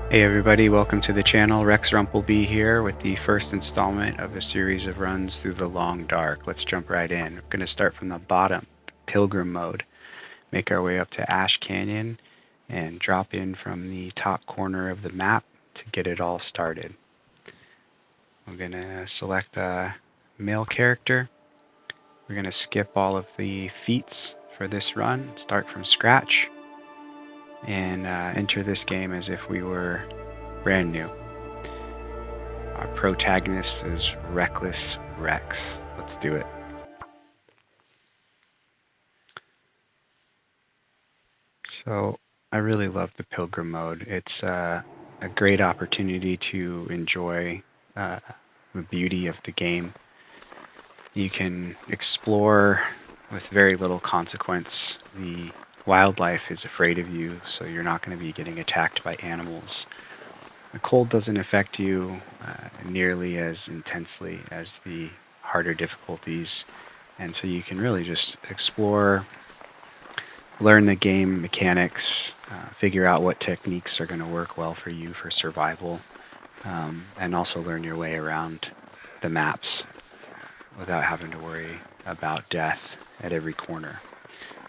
Hey everybody, welcome to the channel. Rex Rumplebee here with the first installment of a series of runs through the Long Dark. Let's jump right in. We're going to start from the bottom, Pilgrim mode. Make our way up to Ash Canyon and drop in from the top corner of the map to get it all started. I'm going to select a male character. We're going to skip all of the feats for this run, start from scratch, and enter this game as if we were brand new. Our protagonist is Reckless Rex. Let's do it. So I really love the Pilgrim mode. It's a great opportunity to enjoy the beauty of the game. You can explore with very little consequence. The wildlife is afraid of you, so you're not going to be getting attacked by animals. The cold doesn't affect you nearly as intensely as the harder difficulties, and so you can really just explore, learn the game mechanics, figure out what techniques are going to work well for you for survival, and also learn your way around the maps without having to worry about death at every corner.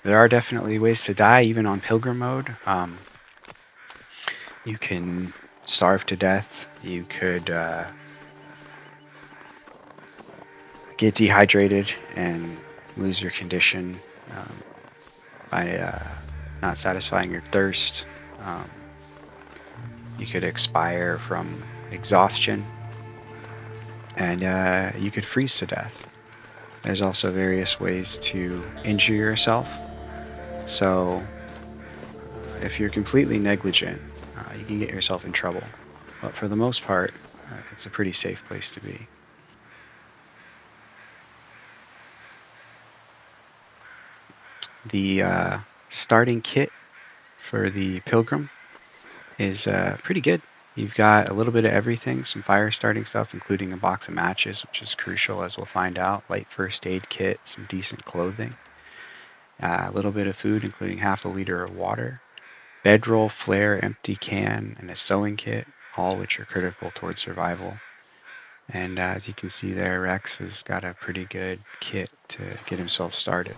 There are definitely ways to die even on Pilgrim mode. You can starve to death. You could get dehydrated and lose your condition by not satisfying your thirst. You could expire from exhaustion, and you could freeze to death. There's also various ways to injure yourself. So if you're completely negligent, you can get yourself in trouble. But for the most part, it's a pretty safe place to be. The starting kit for the Pilgrim is pretty good. You've got a little bit of everything, some fire starting stuff, including a box of matches, which is crucial as we'll find out, light first aid kit, some decent clothing, a little bit of food, including half a liter of water, bedroll, flare, empty can, and a sewing kit, all which are critical towards survival. And as you can see there, Rex has got a pretty good kit to get himself started.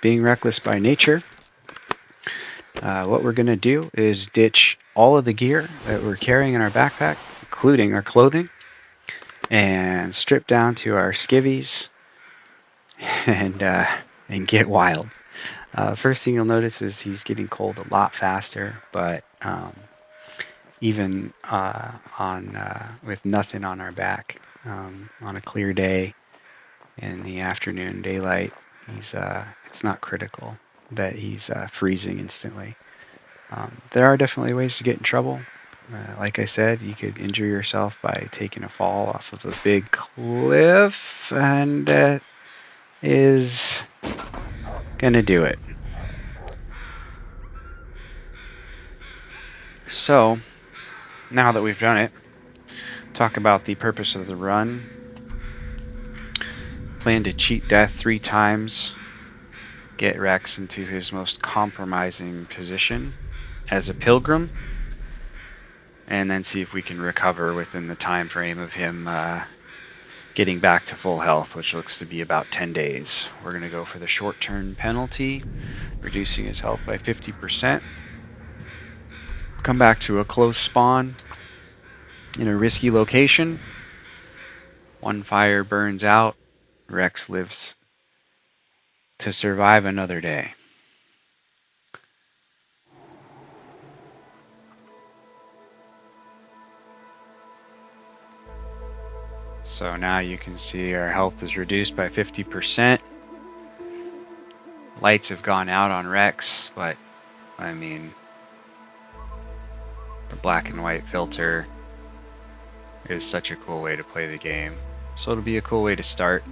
Being reckless by nature, what we're going to do is ditch all of the gear that we're carrying in our backpack, including our clothing, and strip down to our skivvies and get wild. First thing you'll notice is he's getting cold a lot faster, but even with nothing on our back, on a clear day in the afternoon daylight, it's not critical that he's freezing instantly. There are definitely ways to get in trouble. Like I said, you could injure yourself by taking a fall off of a big cliff, and that is gonna do it. So, now that we've done it, talk about the purpose of the run. Plan to cheat death 3 times, get Rex into his most compromising position as a pilgrim, and then see if we can recover within the time frame of him getting back to full health, which looks to be about 10 days. We're going to go for the short-term penalty, reducing his health by 50%. Come back to a close spawn in a risky location. One fire burns out. Rex lives to survive another day. So now you can see our health is reduced by 50%. Lights have gone out on Rex, but I mean, the black and white filter is such a cool way to play the game. So it'll be a cool way to start.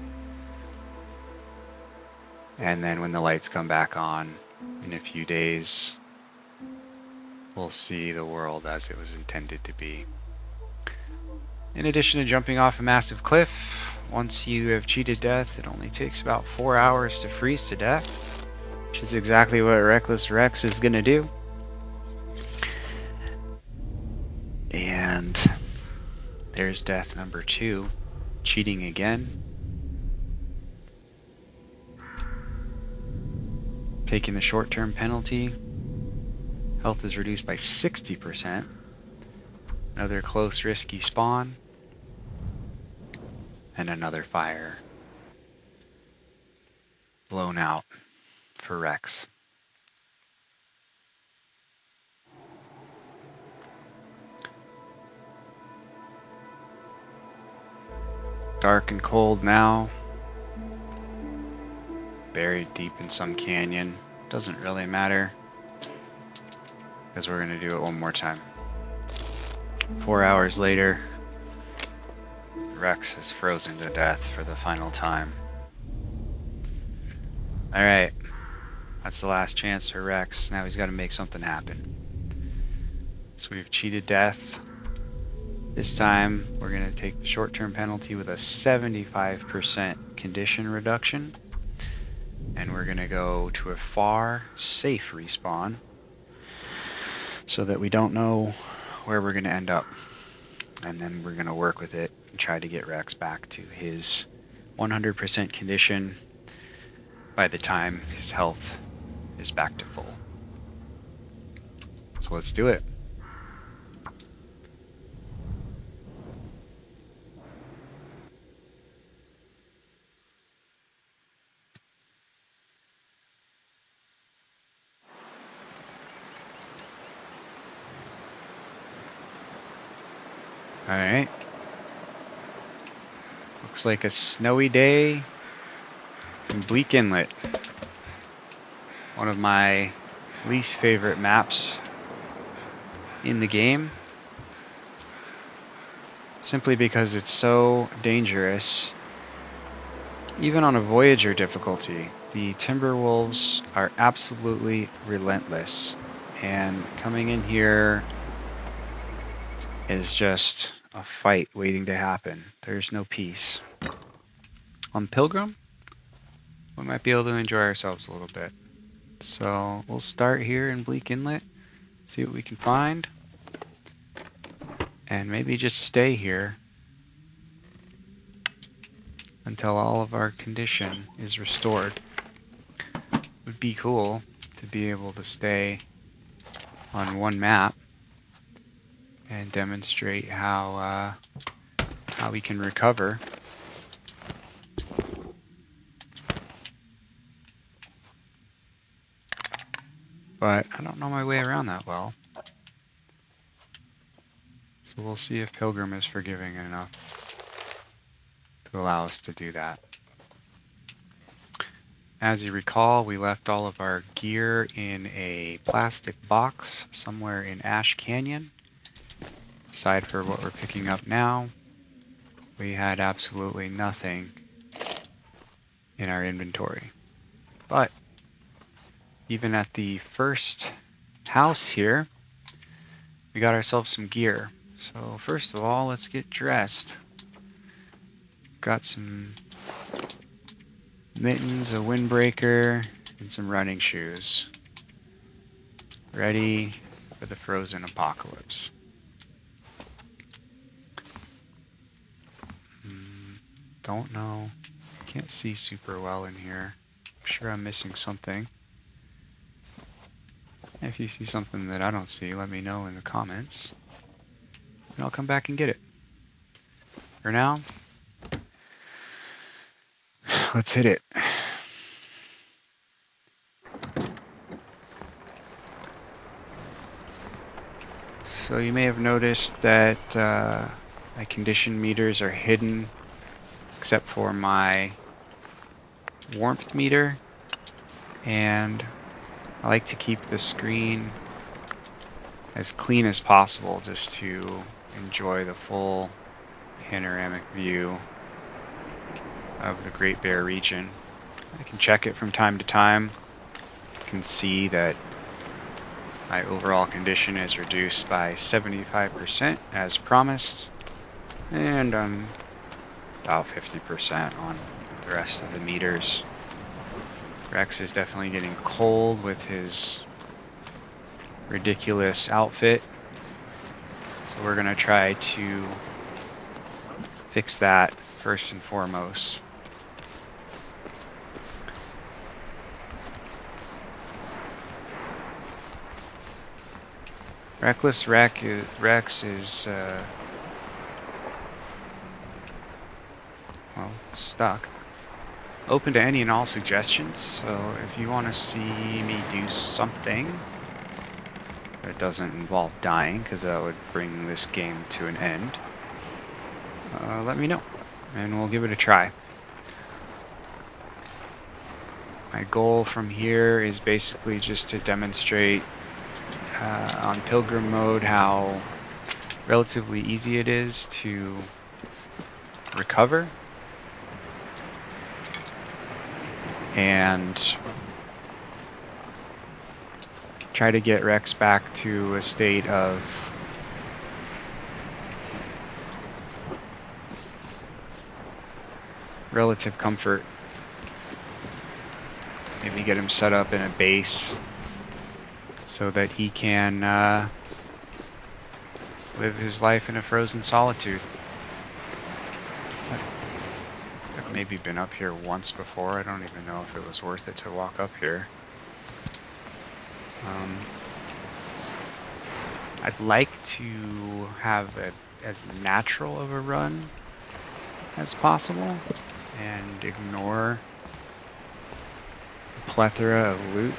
And then when the lights come back on in a few days, we'll see the world as it was intended to be. In addition to jumping off a massive cliff, once you have cheated death, it only takes about 4 hours to freeze to death, which is exactly what Reckless Rex is going to do. And there's death number 2. Cheating again. Taking the short-term penalty. Health is reduced by 60%. Another close, risky spawn. And another fire. Blown out for Rex. Dark and cold now. Buried deep in some canyon. Doesn't really matter, because we're going to do it one more time. 4 hours later, Rex is frozen to death for the final time. Alright, that's the last chance for Rex. Now he's got to make something happen. So we've cheated death. This time, we're going to take the short-term penalty with a 75% condition reduction. And we're going to go to a far, safe respawn, so that we don't know where we're going to end up. And then we're going to work with it and try to get Rex back to his 100% condition by the time his health is back to full. So let's do it. Alright. Looks like a snowy day in Bleak Inlet. One of my least favorite maps in the game. Simply because it's so dangerous. Even on a Voyager difficulty, the Timberwolves are absolutely relentless. And coming in here is just a fight waiting to happen. There's no peace. On Pilgrim, we might be able to enjoy ourselves a little bit. So we'll start here in Bleak Inlet, see what we can find, and maybe just stay here until all of our condition is restored. It would be cool to be able to stay on one map and demonstrate how we can recover. But I don't know my way around that well. So we'll see if Pilgrim is forgiving enough to allow us to do that. As you recall, we left all of our gear in a plastic box somewhere in Ash Canyon. Aside for what we're picking up now, we had absolutely nothing in our inventory. But even at the first house here, we got ourselves some gear. So first of all, let's get dressed. Got some mittens, a windbreaker, and some running shoes. Ready for the frozen apocalypse. Don't know. Can't see super well in here. I'm sure I'm missing something. If you see something that I don't see, let me know in the comments, and I'll come back and get it. For now, let's hit it. So you may have noticed that my condition meters are hidden, except for my warmth meter, and I like to keep the screen as clean as possible just to enjoy the full panoramic view of the Great Bear region. I can check it from time to time. You can see that my overall condition is reduced by 75% as promised, and I'm about 50% on the rest of the meters. Rex is definitely getting cold with his ridiculous outfit, So we're going to try to fix that first and foremost. Reckless Rex is well, stuck. Open to any and all suggestions, so if you want to see me do something that doesn't involve dying, because that would bring this game to an end, let me know, and we'll give it a try. My goal from here is basically just to demonstrate on Pilgrim mode how relatively easy it is to recover and try to get Rex back to a state of relative comfort. Maybe get him set up in a base so that he can live his life in a frozen solitude. I've maybe been up here once before. I don't even know if it was worth it to walk up here. I'd like to have as natural of a run as possible and ignore the plethora of loot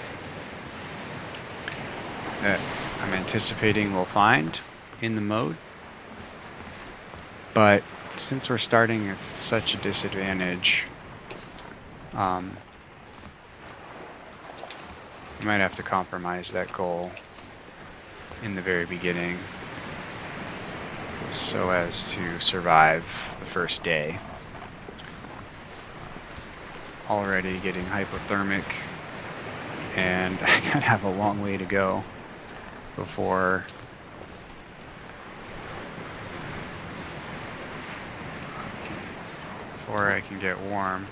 that I'm anticipating we'll find in the mode. But since we're starting at such a disadvantage, we might have to compromise that goal in the very beginning so as to survive the first day. Already getting hypothermic, and I gotta have a long way to go before I can get warm.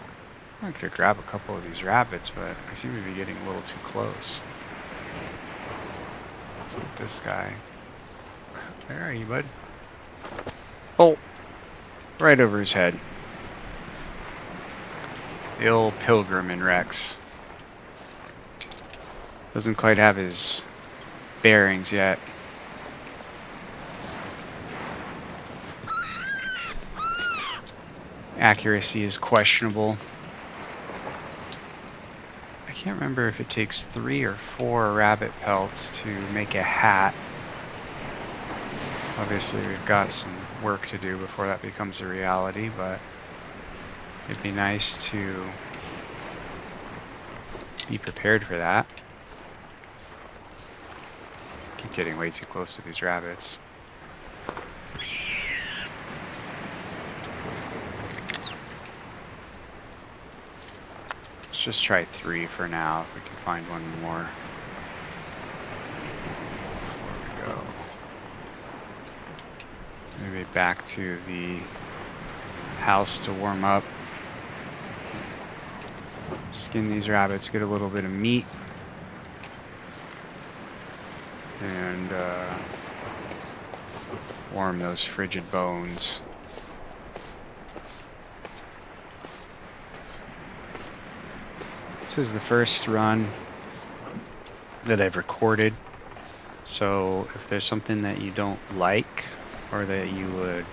I could grab a couple of these rabbits, but I seem to be getting a little too close. Looks like this guy. Where are you, bud? Oh, right over his head. The old Pilgrim in Rex. Doesn't quite have his bearings yet. Accuracy is questionable. I can't remember if it takes 3 or 4 rabbit pelts to make a hat. Obviously we've got some work to do before that becomes a reality, but it'd be nice to be prepared for that. Keep getting way too close to these rabbits. Let's just try 3 for now, if we can find one more before we go. Maybe back to the house to warm up. Skin these rabbits, get a little bit of meat, and warm those frigid bones. This is the first run that I've recorded, so if there's something that you don't like or that you would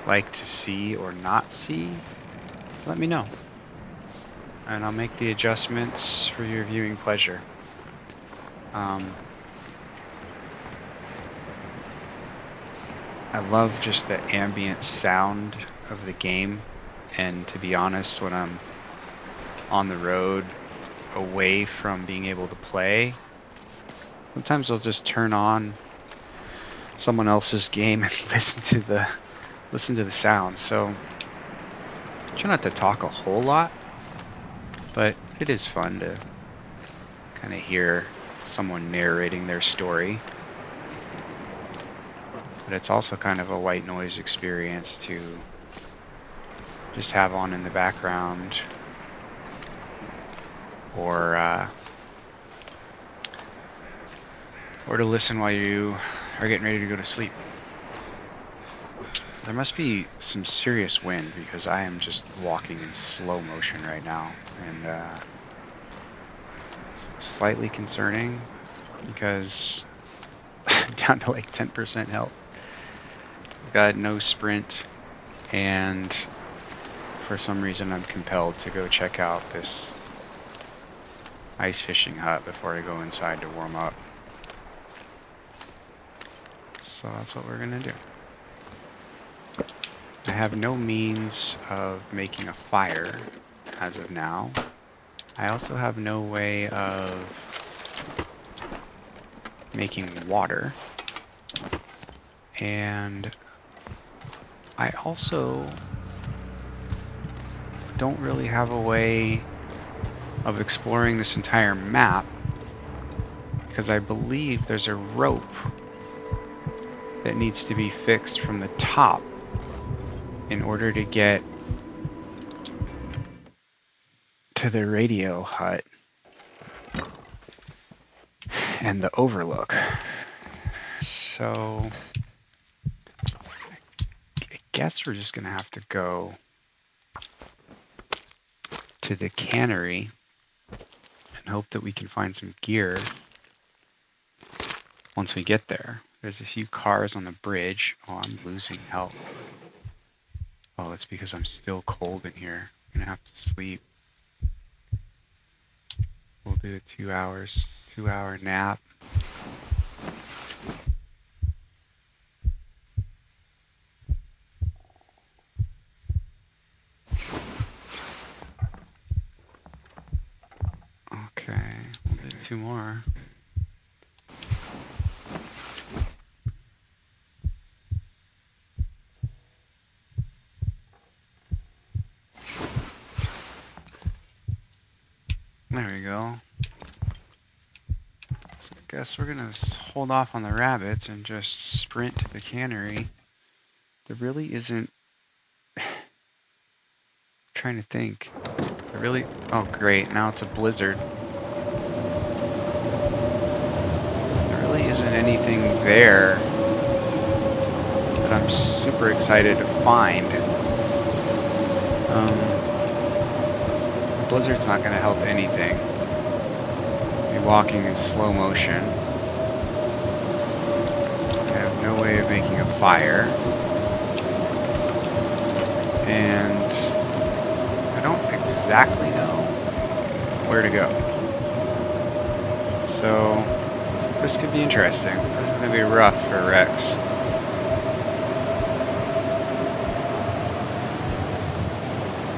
like to see or not see, let me know, and I'll make the adjustments for your viewing pleasure. I love just the ambient sound of the game, and to be honest, when I'm on the road away from being able to play, sometimes I'll just turn on someone else's game and listen to the sounds. So try not to talk a whole lot, but it is fun to kind of hear someone narrating their story. But it's also kind of a white noise experience to just have on in the background, or or to listen while you are getting ready to go to sleep. There must be some serious wind because I am just walking in slow motion right now, and slightly concerning because down to like 10% health. I've got no sprint, and for some reason I'm compelled to go check out this ice fishing hut before I go inside to warm up. So that's what we're gonna do. I have no means of making a fire as of now. I also have no way of making water. And I also don't really have a way of exploring this entire map because I believe there's a rope that needs to be fixed from the top in order to get to the radio hut and the overlook. So I guess we're just gonna have to go to the cannery and hope that we can find some gear once we get there. There's a few cars on the bridge. Oh, I'm losing health. Oh, it's because I'm still cold in here. I'm gonna have to sleep. We'll do a 2-hour nap. Okay, we'll do 2 more. There we go. So I guess we're gonna hold off on the rabbits and just sprint to the cannery. There really isn't... trying to think. There really... Oh great, now it's a blizzard. There really isn't anything there that I'm super excited to find. The blizzard's not gonna help anything. Be walking in slow motion. I have no way of making a fire. And I don't exactly know where to go. So this could be interesting. This is gonna be rough for Rex.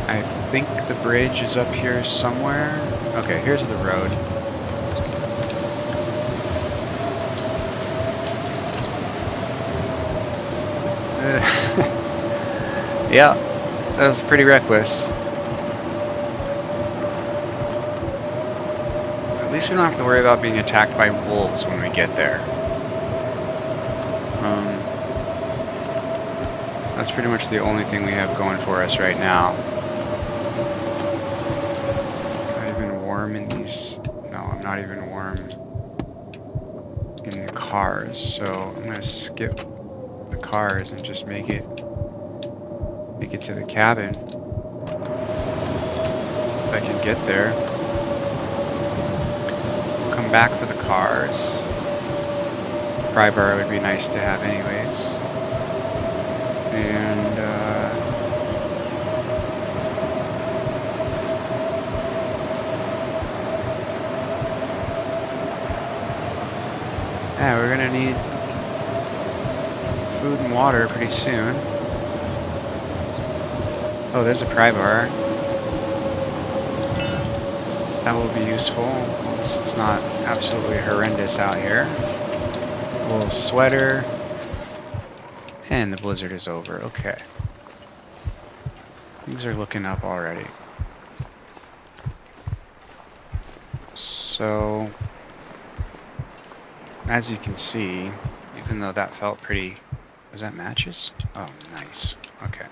I think the bridge is up here somewhere. Okay, here's the road. Yeah, that was pretty reckless. At least we don't have to worry about being attacked by wolves when we get there. That's pretty much the only thing we have going for us right now. Not even warm in these... No, I'm not even warm in the cars, so I'm gonna skip the cars and just make it to the cabin if I can get there. We'll come back for the cars. Pry bar would be nice to have anyways. And yeah, we're gonna need food and water pretty soon. Oh, there's a pry bar. That will be useful once it's not absolutely horrendous out here. A little sweater. And the blizzard is over. Okay. Things are looking up already. So, as you can see, even though that felt pretty... Was that matches? Oh, nice. Okay.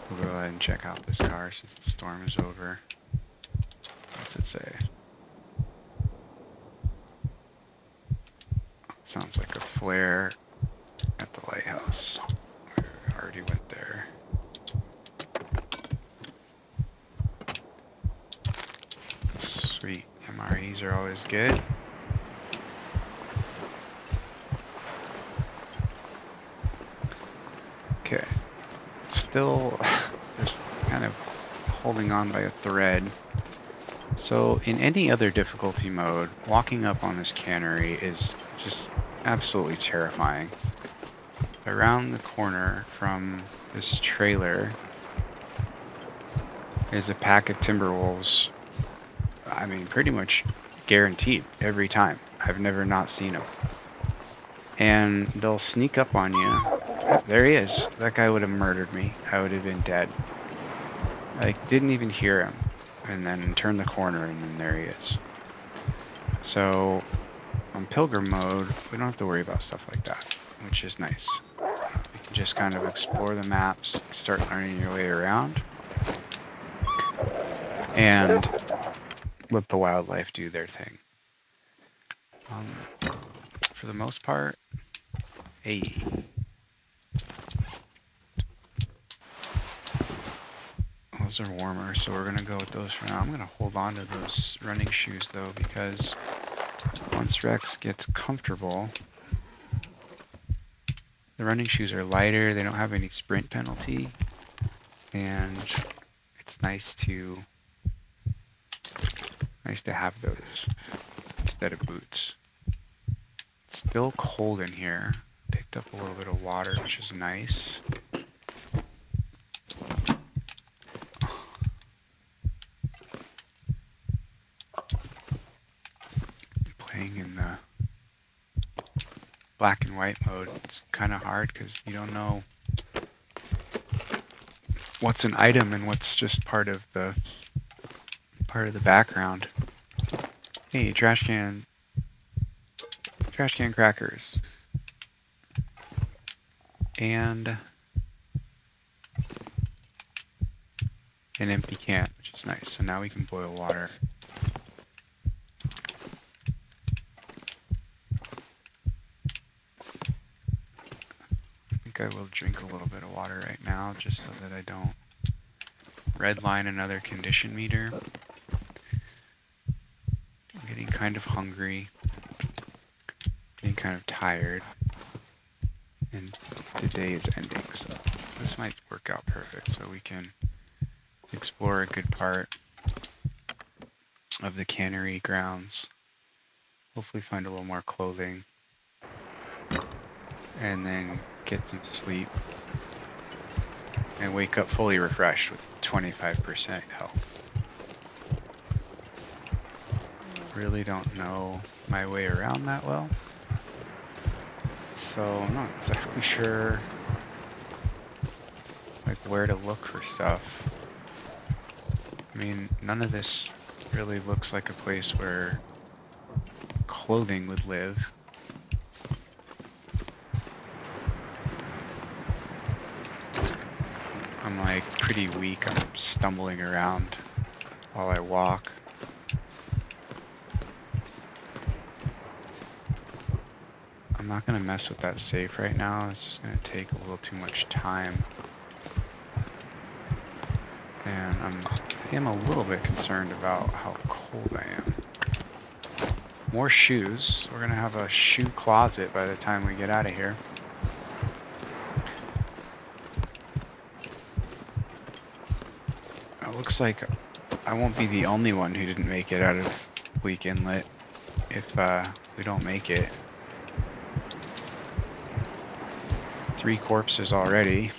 We'll go ahead and check out this car since the storm is over. say? Sounds like a flare at the lighthouse. We already went there. Sweet. MREs are always good. Okay. Still just kind of holding on by a thread. So in any other difficulty mode, walking up on this cannery is just absolutely terrifying. Around the corner from this trailer is a pack of timber wolves. I mean, pretty much guaranteed every time. I've never not seen them. And they'll sneak up on you. There he is. That guy would have murdered me. I would have been dead. I didn't even hear him. And then turn the corner and then there he is. So on Pilgrim mode, we don't have to worry about stuff like that, which is nice. You can just kind of explore the maps, start learning your way around, and let the wildlife do their thing. For the most part, those are warmer, so we're going to go with those for now. I'm going to hold on to those running shoes, though, because once Rex gets comfortable, the running shoes are lighter, they don't have any sprint penalty, and it's nice to have those instead of boots. It's still cold in here. Picked up a little bit of water, which is nice. Playing in the black and white mode, it's kind of hard because you don't know what's an item and what's just part of the background. Hey, trash can crackers. And an empty can, which is nice. So now we can boil water. I think I will drink a little bit of water right now, just so that I don't redline another condition meter. I'm getting kind of hungry, getting kind of tired, and the day is ending, so this might work out perfect, so we can explore a good part of the cannery grounds, hopefully find a little more clothing, and then get some sleep, and wake up fully refreshed with 25% health. Really don't know my way around that well, so I'm not exactly sure like where to look for stuff. I mean, none of this really looks like a place where clothing would live. I'm like pretty weak. I'm stumbling around while I walk. I'm not going to mess with that safe right now. It's just going to take a little too much time. And I am a little bit concerned about how cold I am. More shoes. We're going to have a shoe closet by the time we get out of here. It looks like I won't be the only one who didn't make it out of Bleak Inlet if we don't make it. 3 corpses already.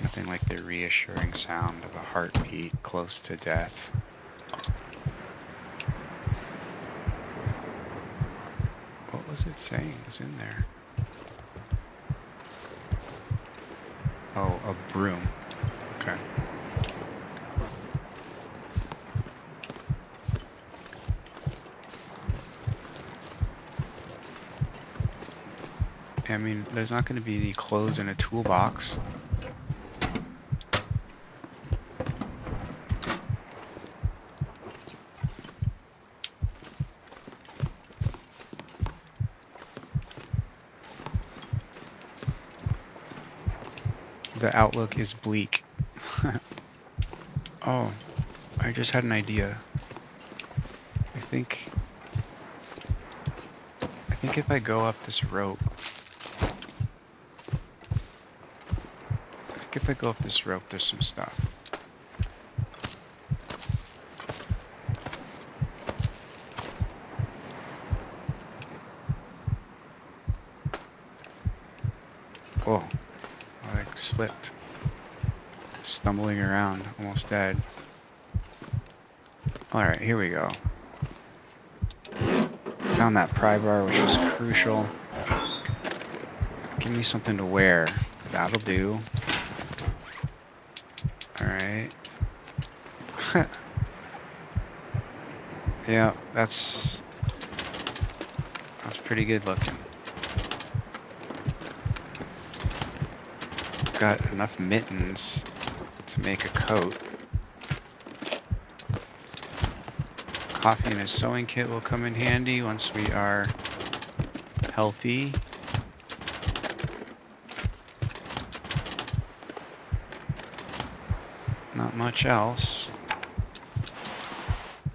Nothing like the reassuring sound of a heartbeat close to death. What was it saying was in there? Oh, a broom. Okay. I mean, there's not going to be any clothes in a toolbox. The outlook is bleak. Oh, I just had an idea. I think if I go up this rope, there's some stuff. Oh, I like slipped. Stumbling around, almost dead. Alright, here we go. Found that pry bar, which was crucial. Give me something to wear. That'll do. Alright. Yeah, that's pretty good looking. Got enough mittens to make a coat. Coffee and a sewing kit will come in handy once we are healthy. Not much else.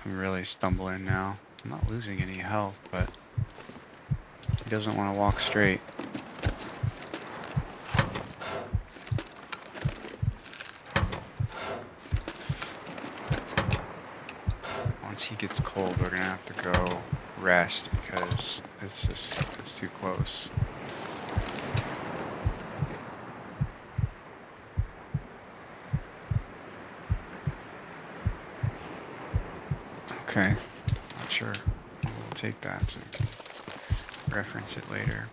I'm really stumbling now. I'm not losing any health, but he doesn't want to walk straight. Once he gets cold, we're gonna have to go rest because it's too close. Okay, not sure. We'll take that so we can reference it later.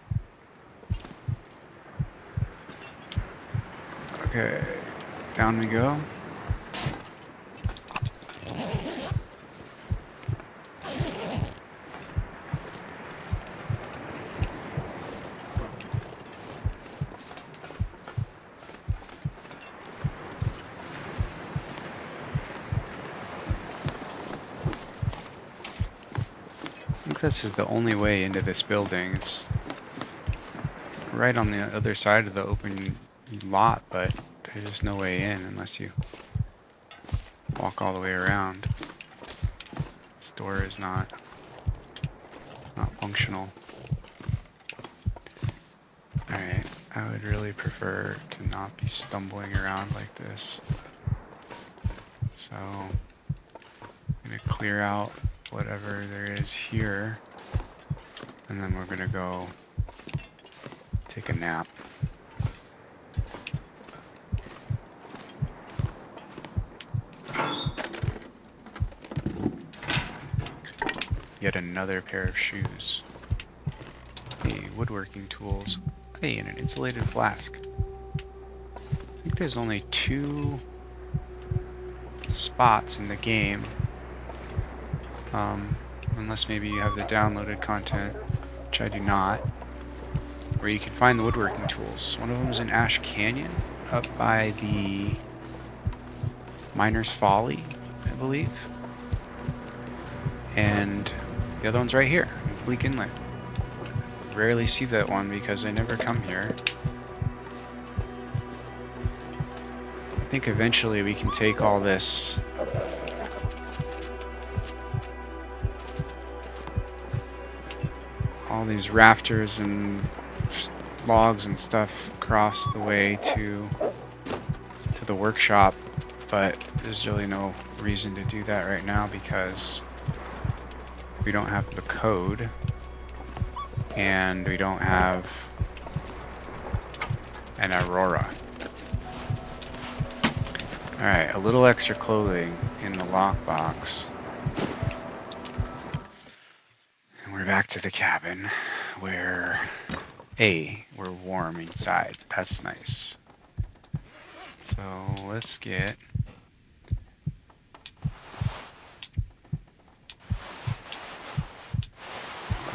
Okay, down we go. I think this is the only way into this building. It's right on the other side of the open lot, but there's just no way in unless you walk all the way around. This door is not functional. Alright, I would really prefer to not be stumbling around like this. So I'm gonna clear out whatever there is here, and then we're gonna go take a nap. Yet another pair of shoes. Hey, woodworking tools. Hey, and an insulated flask. I think there's only 2 spots in the game. Unless maybe you have the downloaded content, which I do not, where you can find the woodworking tools. One of them is in Ash Canyon, up by the Miner's Folly, I believe. And the other one's right here, in Bleak Inlet. Rarely see that one because I never come here. I think eventually we can take all this these rafters and logs and stuff across the way to the workshop, but there's really no reason to do that right now because we don't have the code and we don't have an Aurora. Alright, a little extra clothing in the lockbox. And we're back to the cabin where, hey, we're warm inside. That's nice. So let's get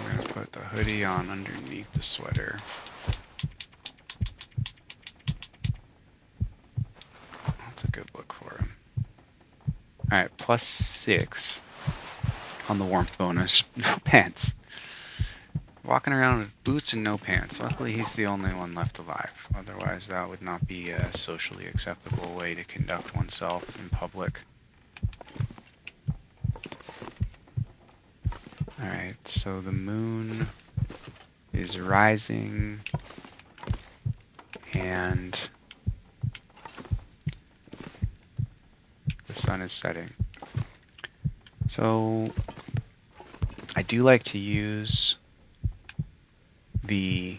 I'm gonna put the hoodie on underneath the sweater. Alright, +6 on the warmth bonus. No pants. Walking around with boots and no pants. Luckily, he's the only one left alive. Otherwise, that would not be a socially acceptable way to conduct oneself in public. Alright, so the moon is rising and the sun is setting. So I do like to use the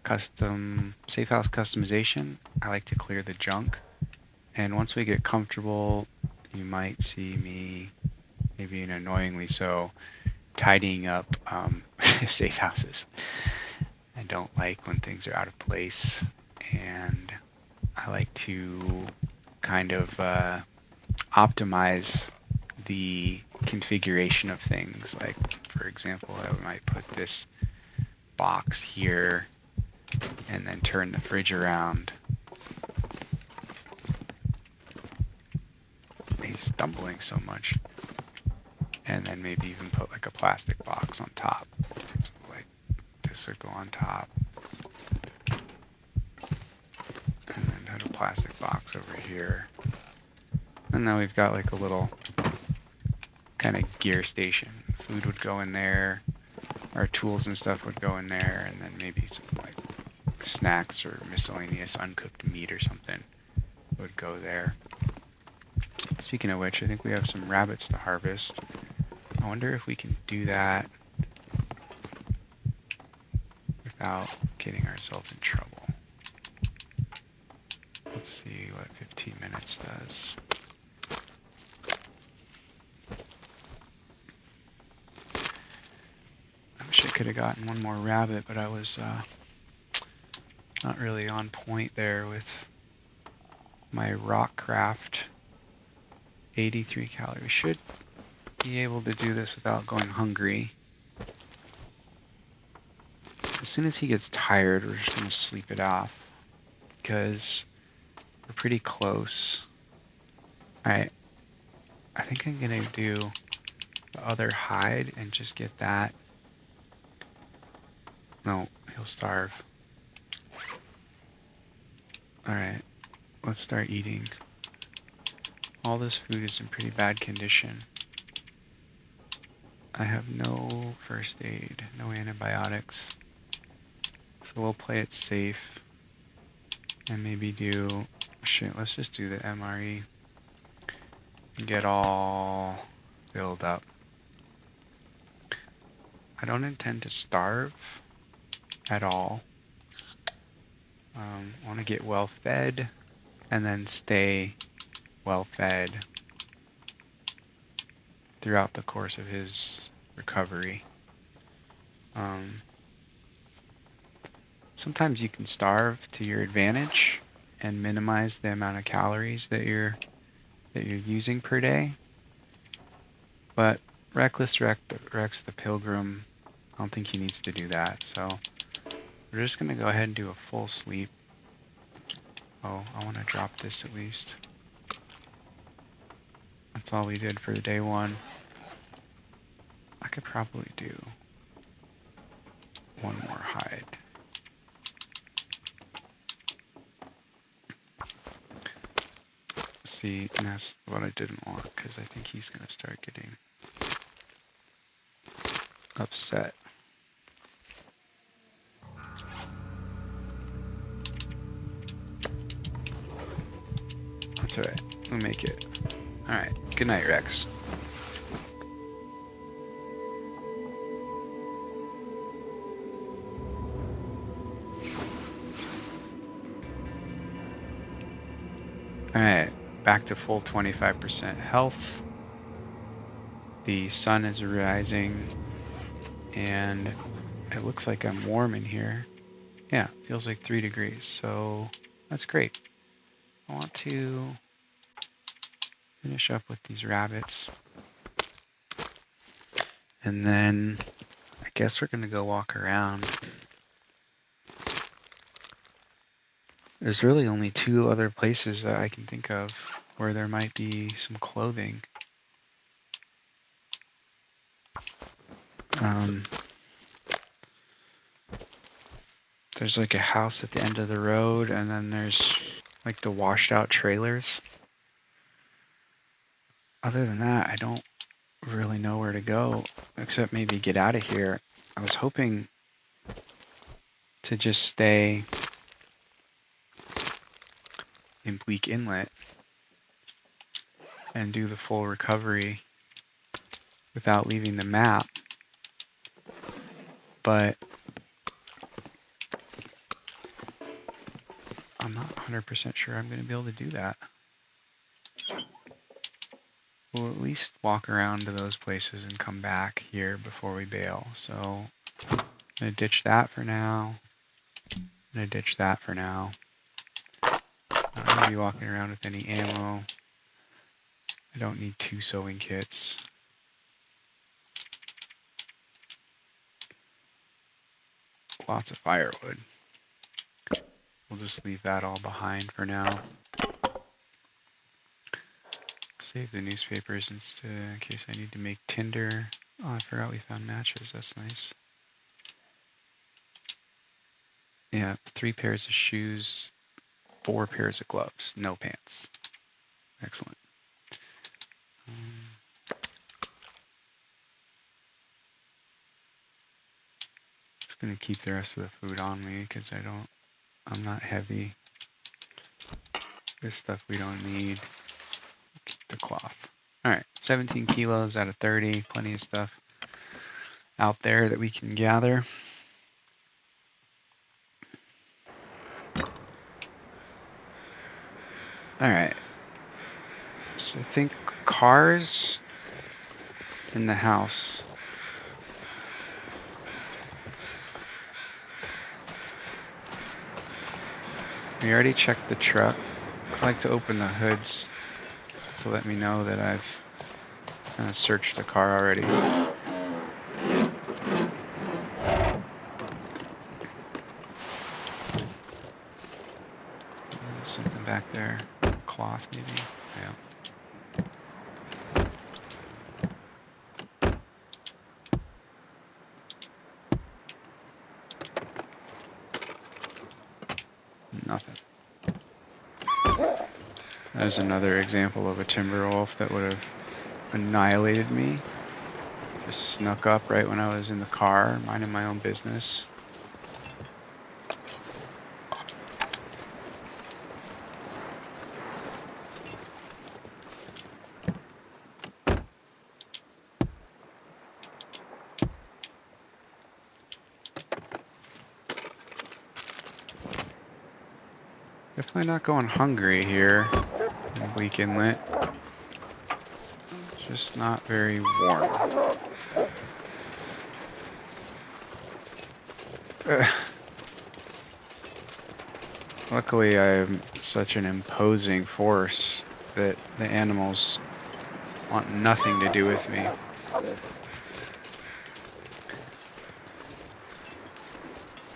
custom safe house customization. I like to clear the junk, and once we get comfortable, you might see me, maybe annoyingly so, tidying up safe houses. I don't like when things are out of place, and I like to kind of optimize the configuration of things. Like, for example, I might put this box here and then turn the fridge around. He's stumbling so much. And then maybe even put like a plastic box on top. So like this would go on top. And then put a plastic box over here. And then we've got like a little kind of gear station. Food would go in there. Our tools and stuff would go in there. And then maybe some like snacks or miscellaneous uncooked meat or something would go there. Speaking of which, I think we have some rabbits to harvest. I wonder if we can do that without getting ourselves in trouble. Let's see what 15 minutes does. I wish I could have gotten one more rabbit, but I was not really on point there with my rock craft. 83 calories. Should be able to do this without going hungry. As soon as he gets tired, we're just going to sleep it off, because we're pretty close. Alright, I think I'm going to do the other hide and just get that. No, he'll starve. Alright, let's start eating. All this food is in pretty bad condition. I have no first aid, no antibiotics. So we'll play it safe and maybe do, shit, let's just do the MRE and get all filled up. I don't intend to starve at all. I want to get well fed and then stay well fed throughout the course of his recovery. Sometimes you can starve to your advantage and minimize the amount of calories that you're using per day. But Reckless Rex the Pilgrim, I don't think he needs to do that. So we're just gonna go ahead and do a full sleep. Oh, I want to drop this at least. That's all we did for day one. I could probably do one more hide. See, and that's what I didn't want, because I think he's going to start getting upset. That's alright, we'll make it. Alright, good night, Rex. Alright, back to full 25% health. The sun is rising, and it looks like I'm warm in here. Yeah, it feels like 3 degrees, so that's great. I want to finish up with these rabbits. And then I guess we're going to go walk around. There's really only 2 other places that I can think of where there might be some clothing. There's like a house at the end of the road, and then there's like the washed out trailers. Other than that, I don't really know where to go, except maybe get out of here. I was hoping to just stay in Bleak Inlet and do the full recovery without leaving the map, but I'm not 100% sure I'm going to be able to do that. We'll at least walk around to those places and come back here before we bail. So I'm going to ditch that for now. I'm going to ditch that for now. I'm not going to be walking around with any ammo. I don't need 2 sewing kits. Lots of firewood. We'll just leave that all behind for now. Save the newspapers in case I need to make tinder. Oh, I forgot we found matches. That's nice. Yeah, 3 pairs of shoes, 4 pairs of gloves, no pants. Excellent. Just gonna keep the rest of the food on me because I'm not heavy. This stuff we don't need. Keep the cloth. Alright, 17 kilos out of 30, plenty of stuff out there that we can gather. Alright. So I think cars in the house. We already checked the truck. I'd like to open the hoods to let me know that I've kind of searched the car already. Something back there. Cloth, maybe? Yeah. Nothing. There's another example of a timber wolf that would have annihilated me. Just snuck up right when I was in the car, minding my own business. Definitely not going hungry here in Bleak Inlet. Just not very warm. Luckily, I'm such an imposing force that the animals want nothing to do with me.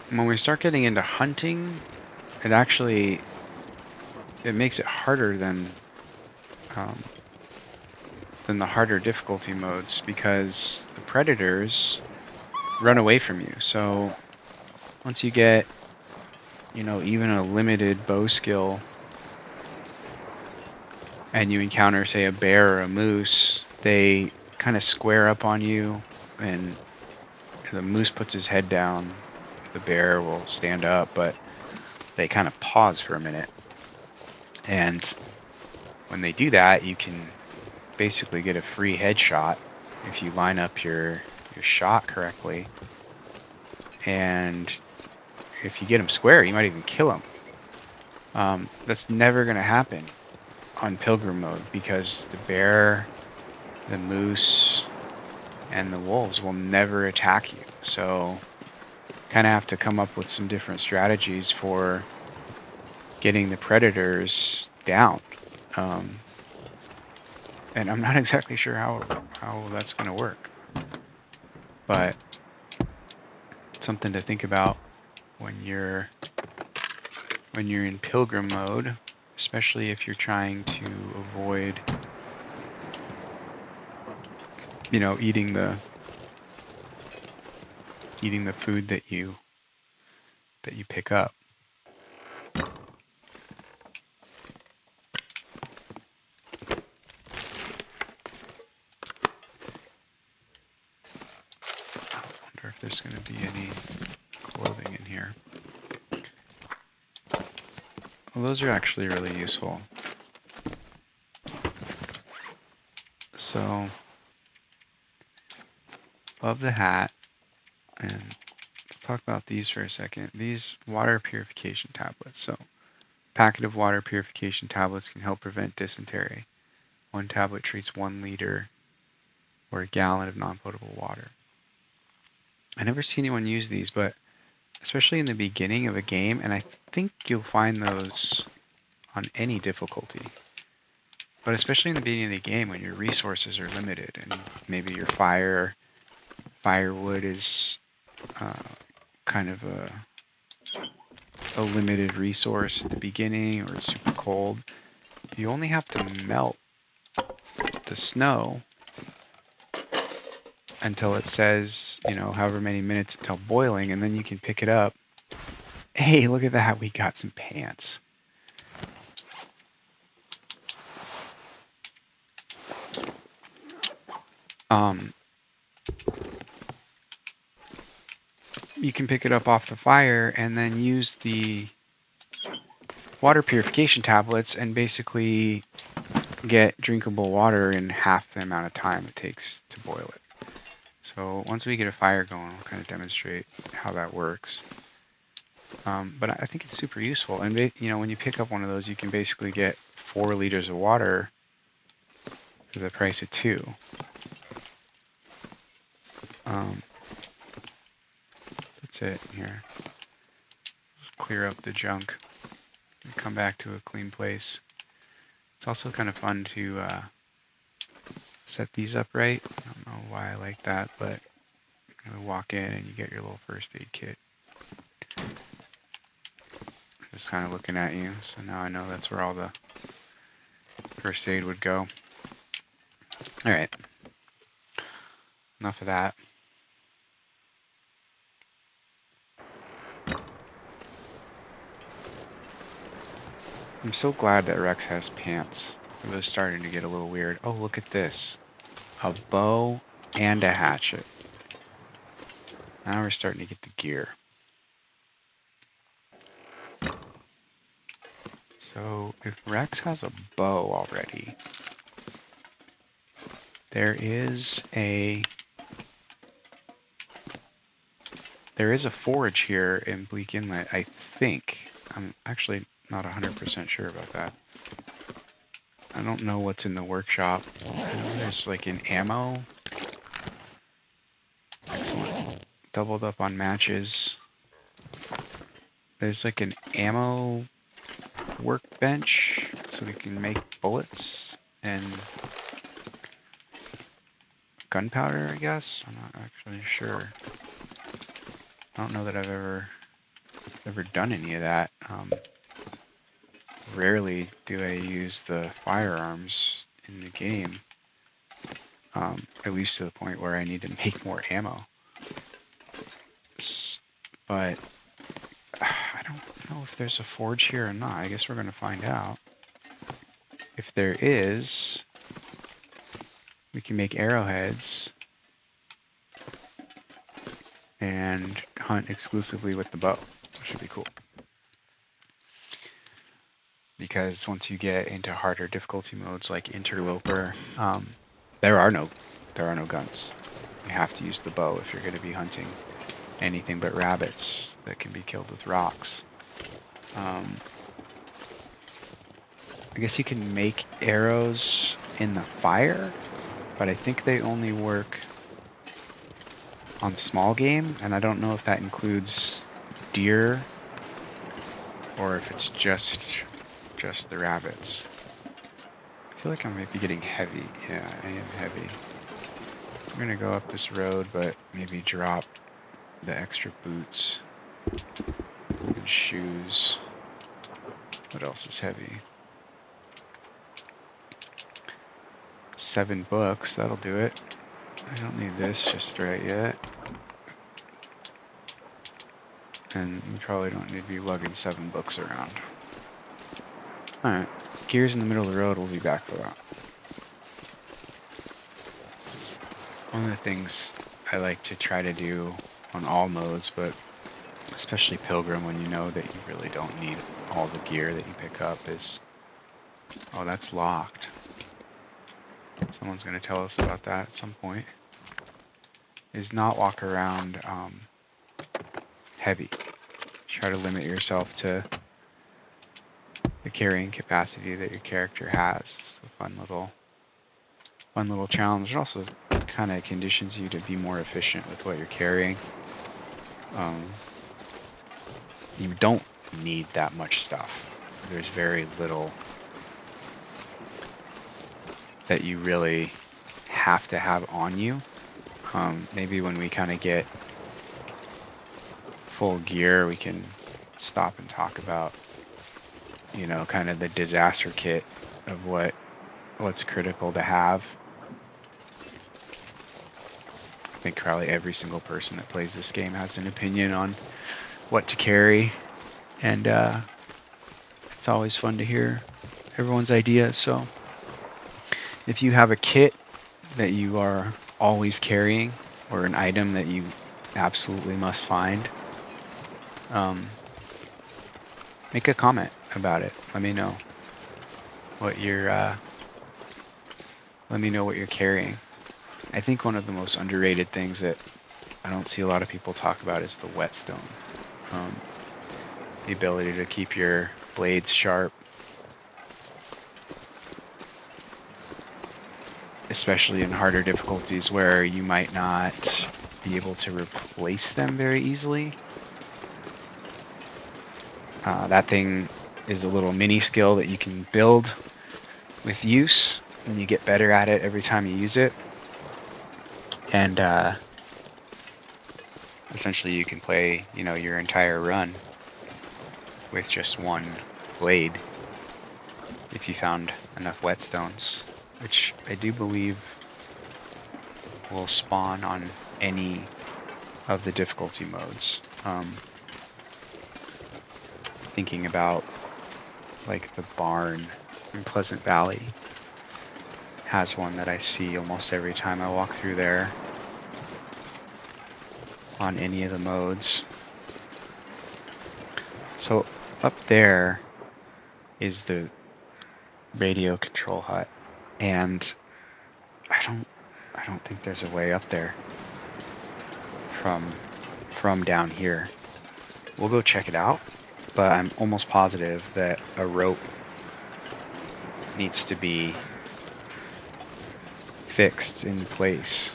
When we start getting into hunting, it makes it harder than the harder difficulty modes because the predators run away from you. So once you get, even a limited bow skill and you encounter, say, a bear or a moose, they kind of square up on you, and the moose puts his head down, the bear will stand up, but they kind of pause for a minute. And when they do that, you can basically get a free headshot if you line up your shot correctly. And if you get them square, you might even kill them. That's never going to happen on Pilgrim mode because the bear, the moose, and the wolves will never attack you. So kind of have to come up with some different strategies for getting the predators down. And I'm not exactly sure how that's going to work. But something to think about when you're in Pilgrim mode. especially if you're trying to avoid, eating the food that you pick up. I wonder if there's going to be any clothing in here. Well, those are actually really useful. So, love the hat, and let's talk about these for a second. These water purification tablets. So, packet of water purification tablets can help prevent dysentery. One tablet treats 1 liter or a gallon of non-potable water. I never see anyone use these, but especially in the beginning of a game, and I think you'll find those on any difficulty. But especially in the beginning of the game when your resources are limited and maybe your firewood is kind of a limited resource at the beginning, or it's super cold, you only have to melt the snow until it says, however many minutes until boiling, and then you can pick it up. Hey, look at that, we got some pants. You can pick it up off the fire and then use the water purification tablets and basically get drinkable water in half the amount of time it takes to boil it. So once we get a fire going, I'll kind of demonstrate how that works. But I think it's super useful. And when you pick up one of those, you can basically get 4 liters of water for the price of 2. That's it here. Just clear up the junk and come back to a clean place. It's also kind of fun to set these up right. I don't know why I like that, but you walk in and you get your little first aid kit. Just kind of looking at you, so now I know that's where all the first aid would go. Alright. Enough of that. I'm so glad that Rex has pants. It was starting to get a little weird. Oh, look at this. A bow and a hatchet. Now we're starting to get the gear. So if Rex has a bow already, there is a forge here in Bleak Inlet, I think. I'm actually not 100% sure about that. I don't know what's in the workshop. There's like an ammo. Excellent. Doubled up on matches. There's like an ammo workbench, so we can make bullets and gunpowder, I guess. I'm not actually sure. I don't know that I've ever done any of that. Rarely do I use the firearms in the game, at least to the point where I need to make more ammo. But I don't know if there's a forge here or not. I guess we're going to find out. If there is, we can make arrowheads and hunt exclusively with the bow, which should be cool. Because once you get into harder difficulty modes like Interloper, there are no guns. You have to use the bow if you're going to be hunting anything but rabbits that can be killed with rocks. I guess you can make arrows in the fire, but I think they only work on small game, and I don't know if that includes deer or if it's just the rabbits. I feel like I might be getting heavy. Yeah, I am heavy. I'm gonna go up this road, but maybe drop the extra boots and shoes. What else is heavy? 7 books. That'll do it. I don't need this just right yet. And you probably don't need to be lugging 7 books around. Alright, gears in the middle of the road, we'll be back for that. One of the things I like to try to do on all modes, but especially Pilgrim when you know that you really don't need all the gear that you pick up is... Oh, that's locked. Someone's going to tell us about that at some point. Is not walk around heavy. Try to limit yourself to the carrying capacity that your character has. It's a fun little challenge. It also kind of conditions you to be more efficient with what you're carrying. You don't need that much stuff. There's very little that you really have to have on you. Maybe when we kind of get full gear, we can stop and talk about, you know, kind of the disaster kit of what's critical to have. I think probably every single person that plays this game has an opinion on what to carry, and it's always fun to hear everyone's ideas. So if you have a kit that you are always carrying, or an item that you absolutely must find, make a comment about it. Let me know what you're carrying. I think one of the most underrated things that I don't see a lot of people talk about is the whetstone. The ability to keep your blades sharp, especially in harder difficulties where you might not be able to replace them very easily. That thing is a little mini skill that you can build with use, and you get better at it every time you use it. And essentially you can play, you know, your entire run with just one blade if you found enough whetstones, which I do believe will spawn on any of the difficulty modes. Thinking about like the barn in Pleasant Valley has one that I see almost every time I walk through there on any of the modes. So up there is the radio control hut, and I don't think there's a way up there from down here. We'll go check it out, but I'm almost positive that a rope needs to be fixed in place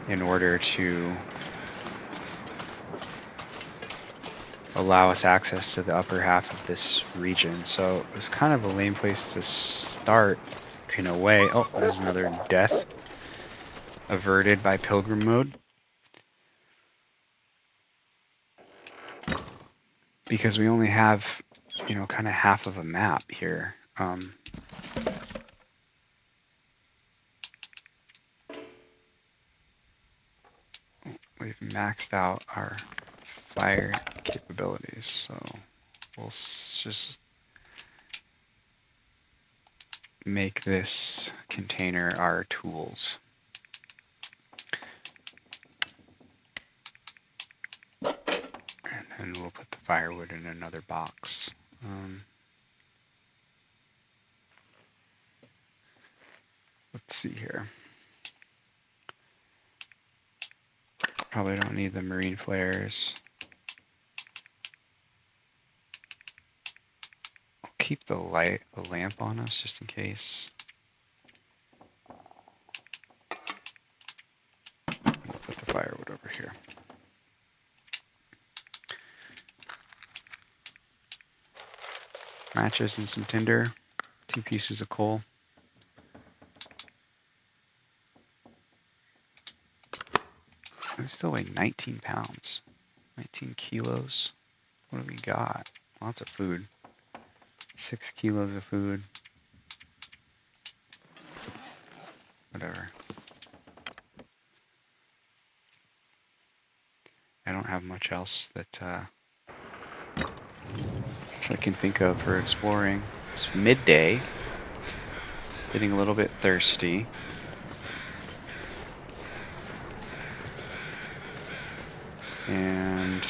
in order to allow us access to the upper half of this region. So it was kind of a lame place to start in a way. Oh, there's another death averted by Pilgrim mode. Because we only have, you know, kind of half of a map here. We've maxed out our fire capabilities, so we'll just make this container our tools. And then we'll put the firewood in another box. Let's see here. Probably don't need the marine flares. I'll keep the lamp on us just in case. We'll put the firewood over here. Matches and some tinder. 2 pieces of coal. I still weigh 19 pounds. 19 kilos. What do we got? Lots of food. 6 kilos of food. whatever. I don't have much else that I can think of for exploring. It's midday, getting a little bit thirsty. And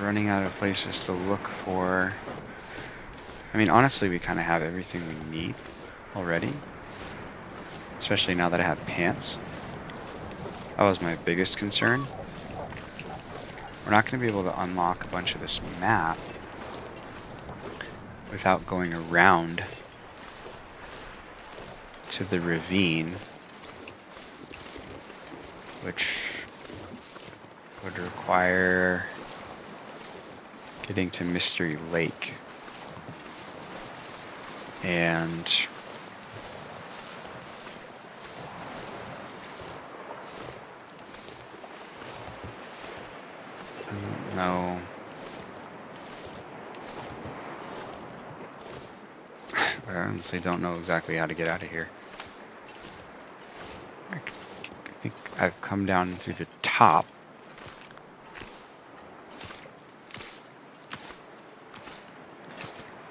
running out of places to look for. I mean, honestly, we kind of have everything we need already. Especially now that I have pants. That was my biggest concern. We're not going to be able to unlock a bunch of this map without going around to the ravine, which would require getting to Mystery Lake. And I don't know. I honestly don't know exactly how to get out of here. I think I've come down through the top.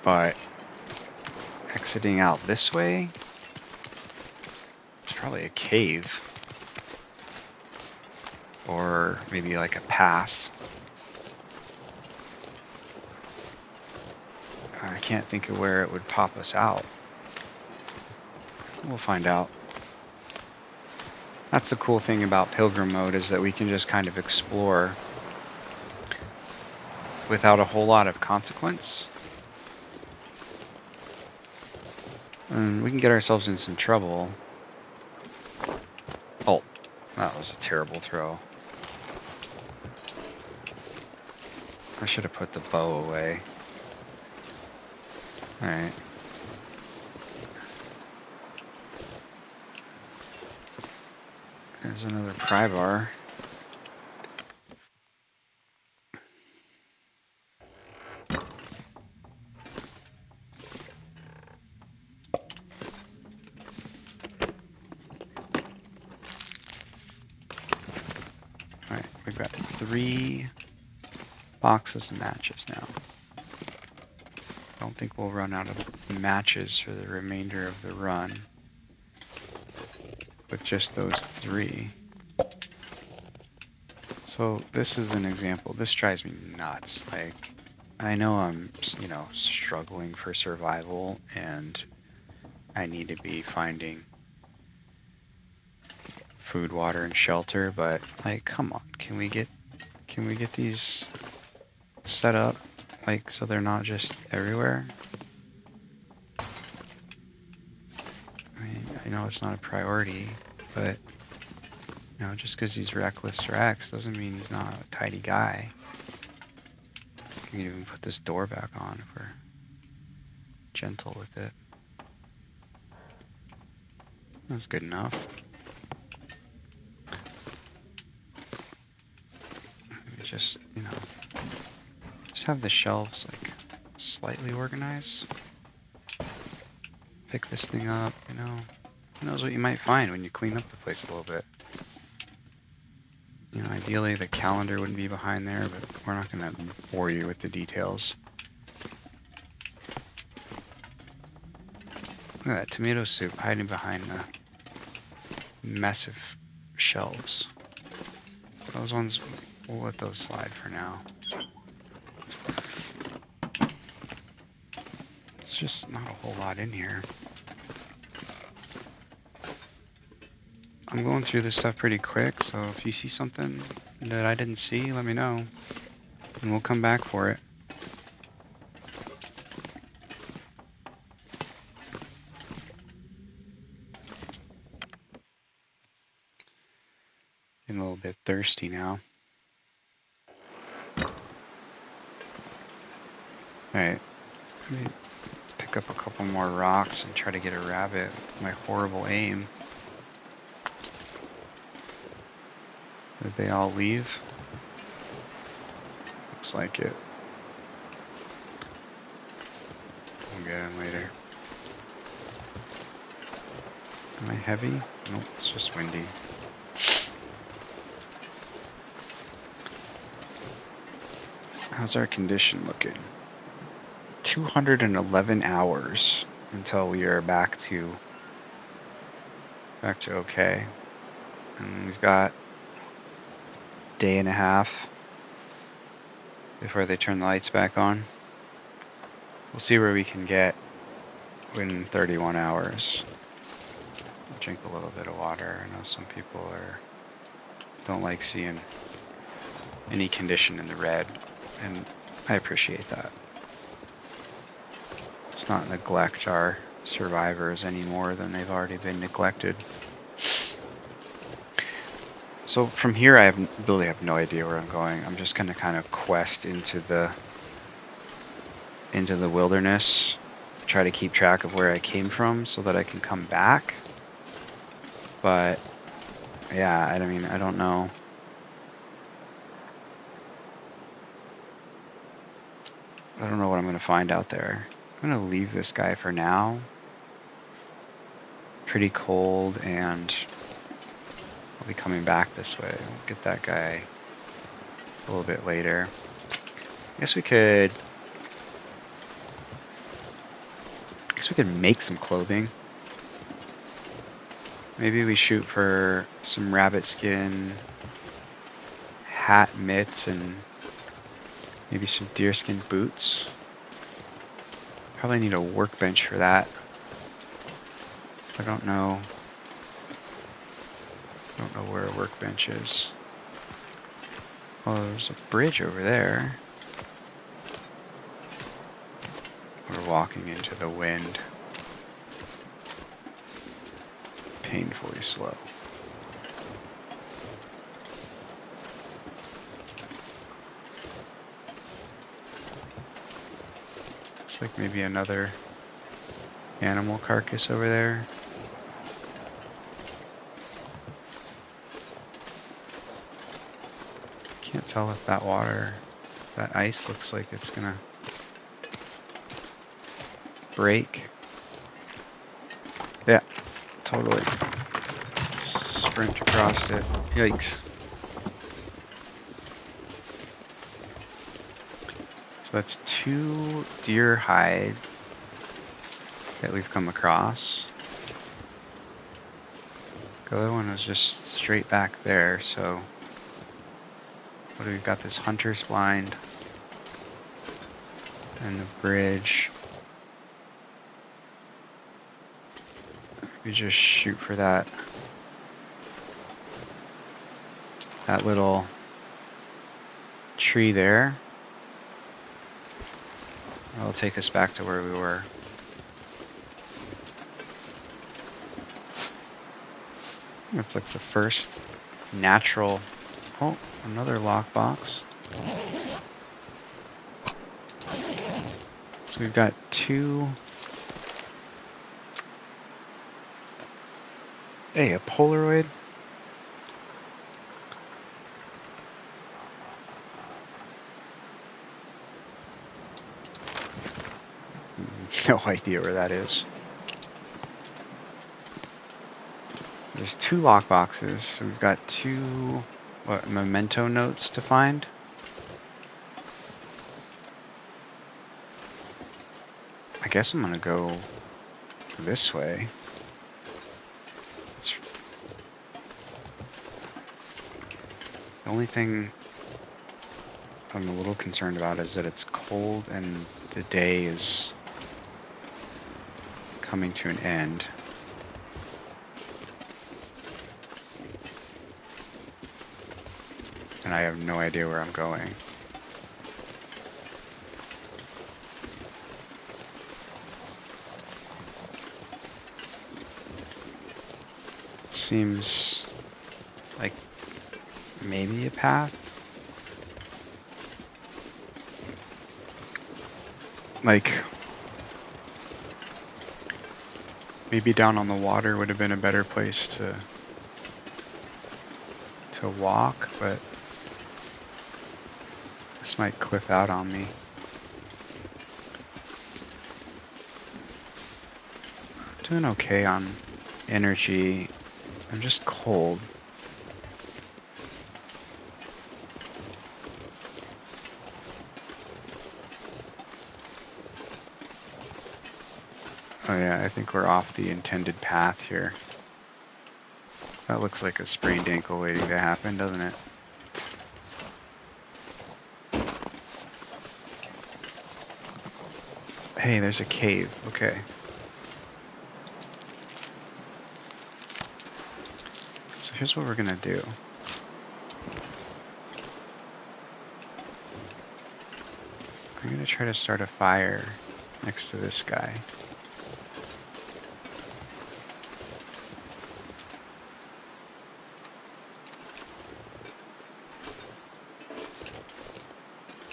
But exiting out this way, it's probably a cave. Or maybe like a pass. I can't think of where it would pop us out. We'll find out. That's the cool thing about Pilgrim mode, is that we can just kind of explore without a whole lot of consequence. And we can get ourselves in some trouble. Oh, that was a terrible throw. I should have put the bow away. Alright. There's another pry bar. Alright, we've got 3 boxes of matches now. I don't think we'll run out of matches for the remainder of the run with just those 3. So this is an example. This drives me nuts. Like, I know I'm, struggling for survival and I need to be finding food, water, and shelter, but like, come on, can we get these set up like so they're not just everywhere? I mean, I know it's not a priority, but just because he's reckless Rex doesn't mean he's not a tidy guy. We can even put this door back on if we're gentle with it. That's good enough. Just, just have the shelves like slightly organized. Pick this thing up, who knows what you might find when you clean up the place a little bit. Ideally the calendar wouldn't be behind there, but we're not going to bore you with the details. Look at that tomato soup hiding behind the massive shelves. Those ones, we'll let those slide for now. It's just not a whole lot in here. I'm going through this stuff pretty quick, so if you see something that I didn't see, let me know, and we'll come back for it. Getting a little bit thirsty now. Alright, let me pick up a couple more rocks and try to get a rabbit with my horrible aim. Did they all leave? Looks like it. get in later. Am I heavy? Nope, it's just windy. How's our condition looking? 211 hours until we are back to okay. And we've got a day and a half before they turn the lights back on. We'll see where we can get in 31 hours. I'll drink a little bit of water. I know some people don't like seeing any condition in the red, and I appreciate that. Let's not neglect our survivors any more than they've already been neglected. So from here, I really have no idea where I'm going. I'm just going to kind of quest into the wilderness, try to keep track of where I came from so that I can come back. But yeah, I mean, I don't know. I don't know what I'm going to find out there. I'm going to leave this guy for now. Pretty cold, and I'll be coming back this way. We'll get that guy a little bit later. I guess we could make some clothing. Maybe we shoot for some rabbit skin, hat, mitts, and maybe some deerskin boots. Probably need a workbench for that. I don't know where a workbench is. Oh, there's a bridge over there. We're walking into the wind. Painfully slow. Looks like maybe another animal carcass over there. Can't tell if that ice looks like it's gonna break. Yeah, totally. Sprint across it. Yikes. So that's 2 deer hide that we've come across. The other one was just straight back there, so what do we got? This hunter's blind and the bridge. We just shoot for that little tree there. That'll take us back to where we were. It's like the first natural. Oh, another lockbox. So we've got 2. Hey, a Polaroid. No idea where that is. There's 2 lockboxes, so we've got 2 memento notes to find. I guess I'm gonna go this way. The only thing I'm a little concerned about is that it's cold and the day is coming to an end. And I have no idea where I'm going. Seems like maybe a path. Like maybe down on the water would have been a better place to walk, but this might cliff out on me. Doing okay on energy. I'm just cold. Oh yeah, I think we're off the intended path here. That looks like a sprained ankle waiting to happen, doesn't it? Hey, there's a cave. Okay. So here's what we're gonna do. I'm gonna try to start a fire next to this guy.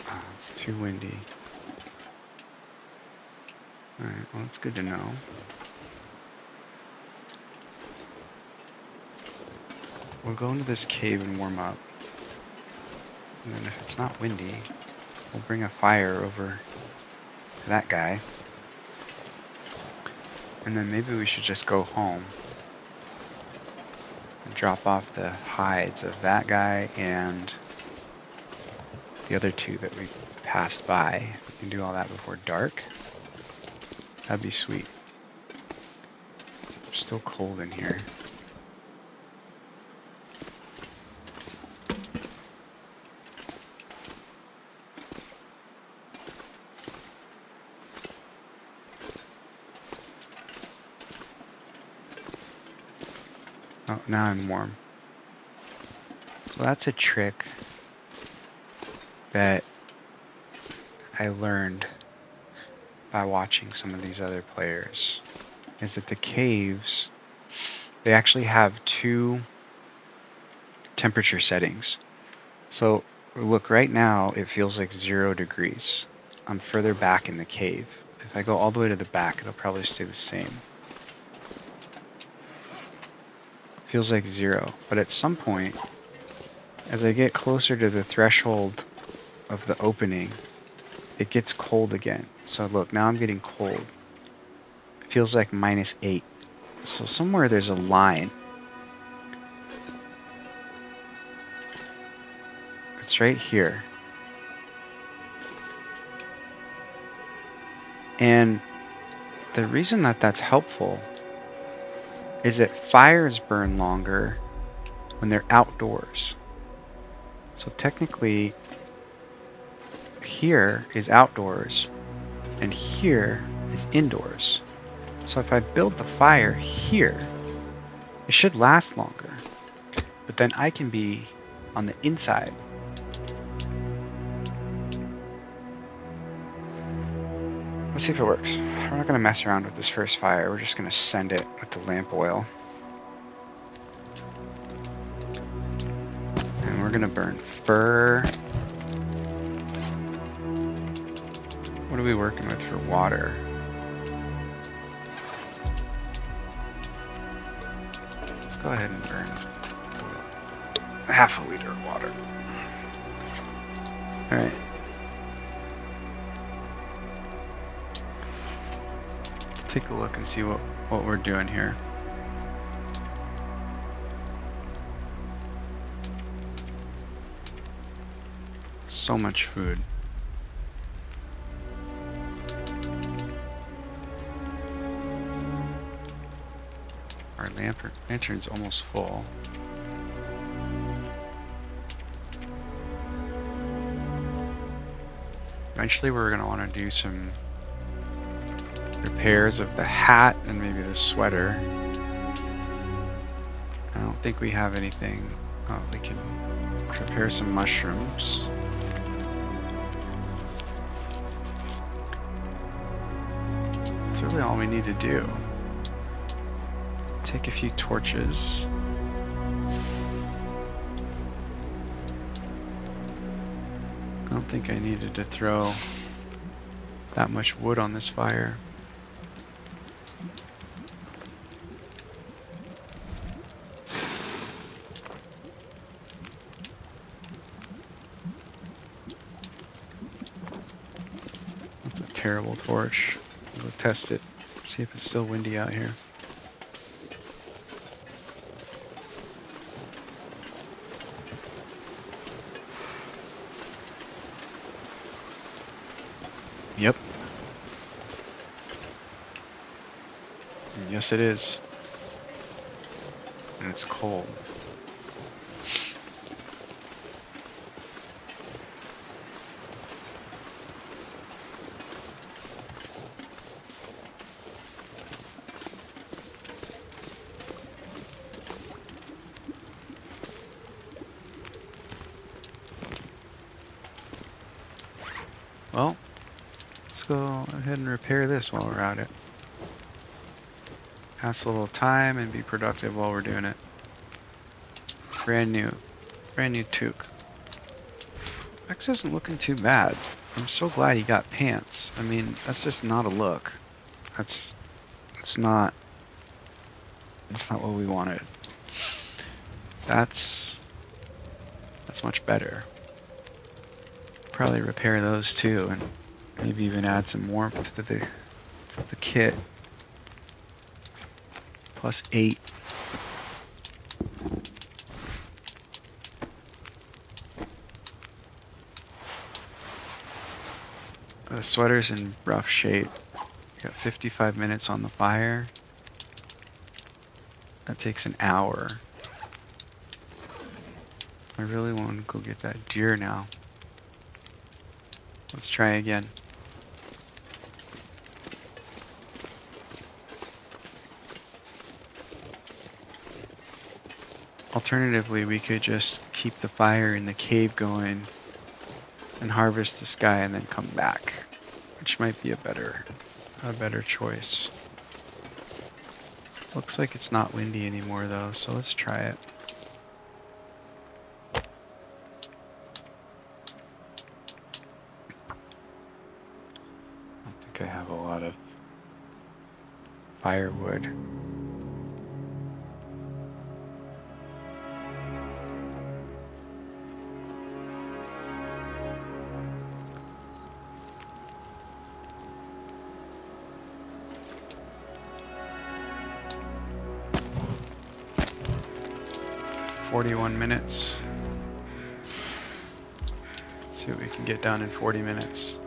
Oh, it's too windy. Alright, well, that's good to know. We'll go into this cave and warm up. And then if it's not windy, we'll bring a fire over to that guy. And then maybe we should just go home and drop off the hides of that guy and the other two that we passed by. We can do all that before dark. That'd be sweet. It's still cold in here. Oh, now I'm warm. So that's a trick that I learned by watching some of these other players, is that the caves, they actually have two temperature settings. So look, right now it feels like 0 degrees. I'm further back in the cave. If I go all the way to the back, it'll probably stay the same. Feels like 0, but at some point, as I get closer to the threshold of the opening, it gets cold again. So look, now I'm getting cold. It feels like -8. So somewhere there's a line. It's right here. And the reason that that's helpful is that fires burn longer when they're outdoors. So technically, here is outdoors, and here is indoors. So if I build the fire here, it should last longer. But then I can be on the inside. Let's see if it works. We're not going to mess around with this first fire. We're just going to send it with the lamp oil. And we're going to burn fir. What are we working with for water? Let's go ahead and burn half a liter of water. Alright. Let's take a look and see what we're doing here. So much food. Our lantern's almost full. Eventually we're going to want to do some repairs of the hat and maybe the sweater. I don't think we have anything. Oh, we can prepare some mushrooms. That's really all we need to do. Take a few torches. I don't think I needed to throw that much wood on this fire. That's a terrible torch. We'll test it See if it's still windy out here. Yep. Yes, it is. And it's cold. Well, let's go ahead and repair this while we're at it. Pass a little time and be productive while we're doing it. Brand new toque. X isn't looking too bad. I'm so glad he got pants. I mean, that's just not a look. That's not what we wanted. That's much better. Probably repair those too, and maybe even add some warmth to the kit. +8. The sweater's in rough shape. Got 55 minutes on the fire. That takes an hour. I really want to go get that deer now. Let's try again. Alternatively, we could just keep the fire in the cave going and harvest this guy and then come back, which might be a better choice. Looks like it's not windy anymore though, so let's try it. I don't think I have a lot of firewood. "41 minutes. Let's see what we can get done in 40 minutes.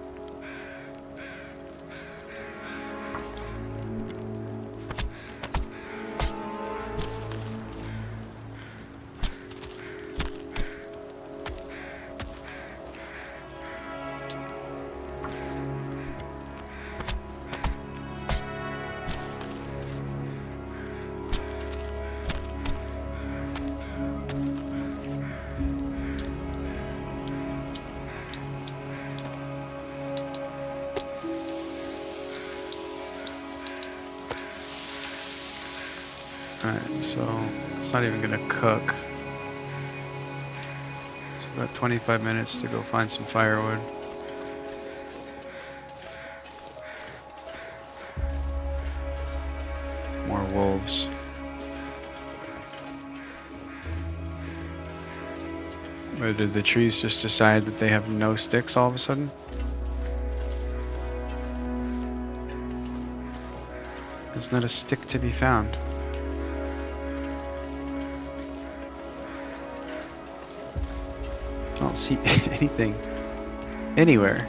Alright, so it's not even gonna cook. So about 25 minutes to go find some firewood. More wolves. But did the trees just decide that they have no sticks all of a sudden? There's not a stick to be found. I don't see anything anywhere.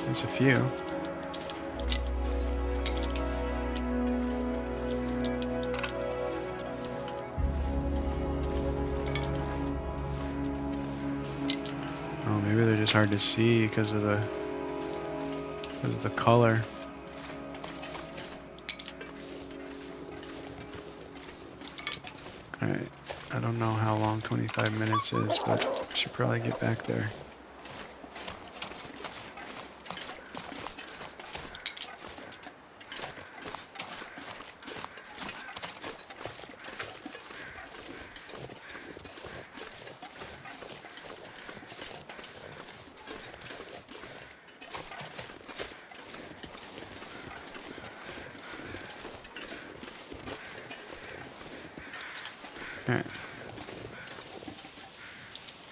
There's a few. Oh, maybe they're just hard to see because of the color. Alright, I don't know how long 25 minutes is, but I should probably get back there. Alright.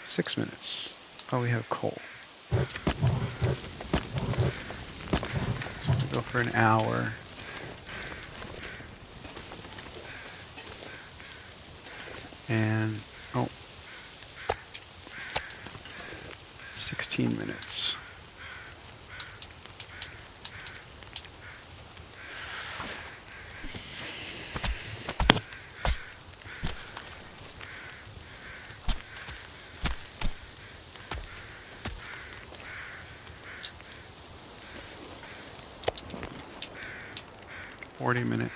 6 minutes. Oh, we have coal. So we'll go for an hour. And, oh, 16 minutes. $40.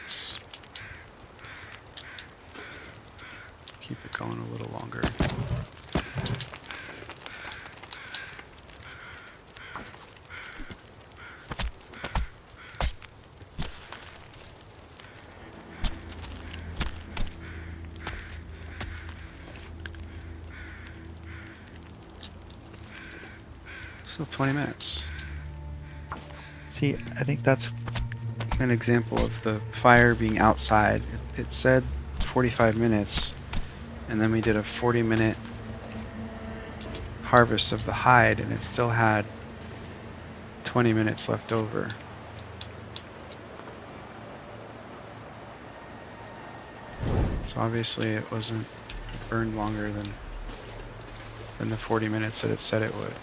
Keep it going a little longer. Still 20 minutes. See, I think that's an example of the fire being outside. It said 45 minutes, and then we did a 40-minute harvest of the hide, and it still had 20 minutes left over. So obviously it burned longer than the 40 minutes that it said it would.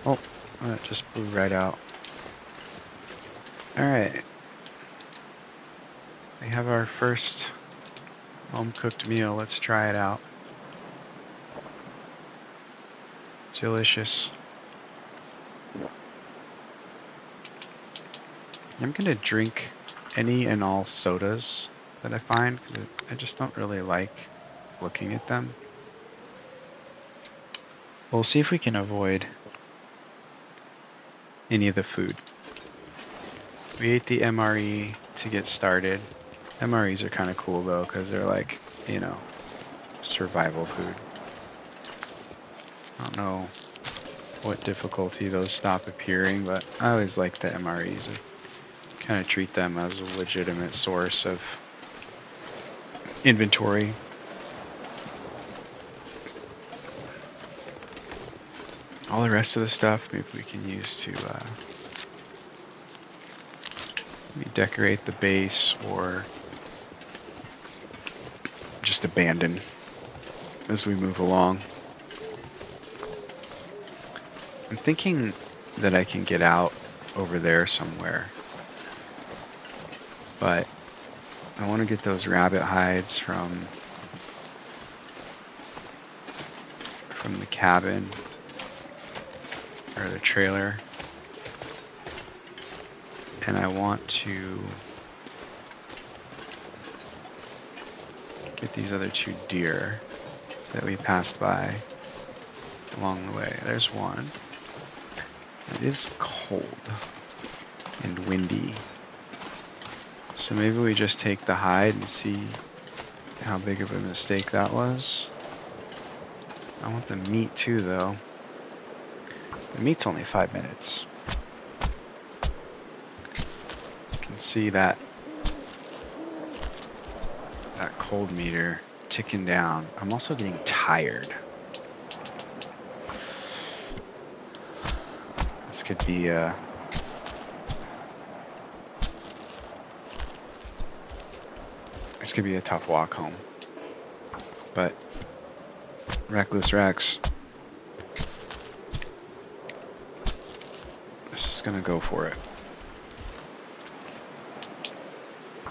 Oh, that just blew right out. Alright. We have our first home-cooked meal. Let's try it out. Delicious. I'm gonna drink any and all sodas that I find, because I just don't really like looking at them. We'll see if we can avoid any of the food. We ate the MRE to get started. MREs are kind of cool though, because they're like, you know, survival food. I don't know what difficulty those stop appearing, but I always like the MREs. I kind of treat them as a legitimate source of inventory. All the rest of the stuff maybe we can use to maybe decorate the base or just abandon as we move along. I'm thinking that I can get out over there somewhere, but I want to get those rabbit hides from the cabin or the trailer, and I want to get these other 2 deer that we passed by along the way. There's one. It is cold and windy, so maybe we just take the hide and see how big of a mistake that was. I want the meat too though. The meat's only 5 minutes. You can see that cold meter ticking down. I'm also getting tired. This could be a tough walk home. But Reckless Rex is just gonna go for it.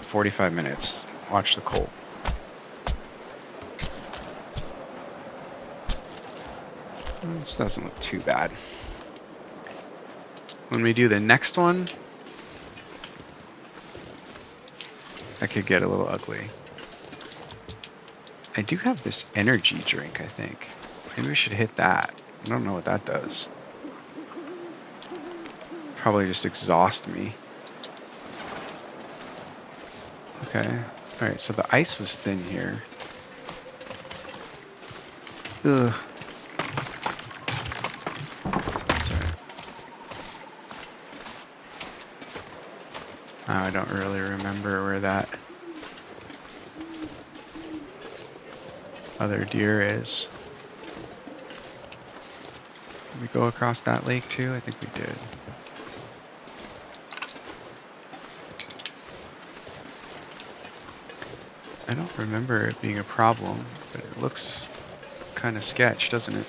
45 minutes. Watch the coal. This doesn't look too bad. When we do the next one, that could get a little ugly. I do have this energy drink, I think. Maybe we should hit that. I don't know what that does. Probably just exhaust me. Okay. Alright, so the ice was thin here. Ugh. I don't really remember where that other deer is. Did we go across that lake too? I think we did. I don't remember it being a problem, but it looks kind of sketch, doesn't it?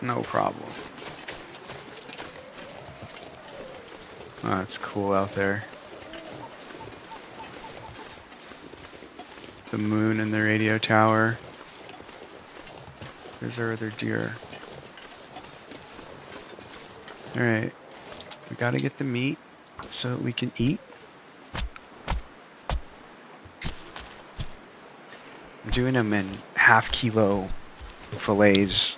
No problem. Oh, it's cool out there. The moon and the radio tower. There's our other deer. Alright, we gotta get the meat so that we can eat. I'm doing them in half-kilo fillets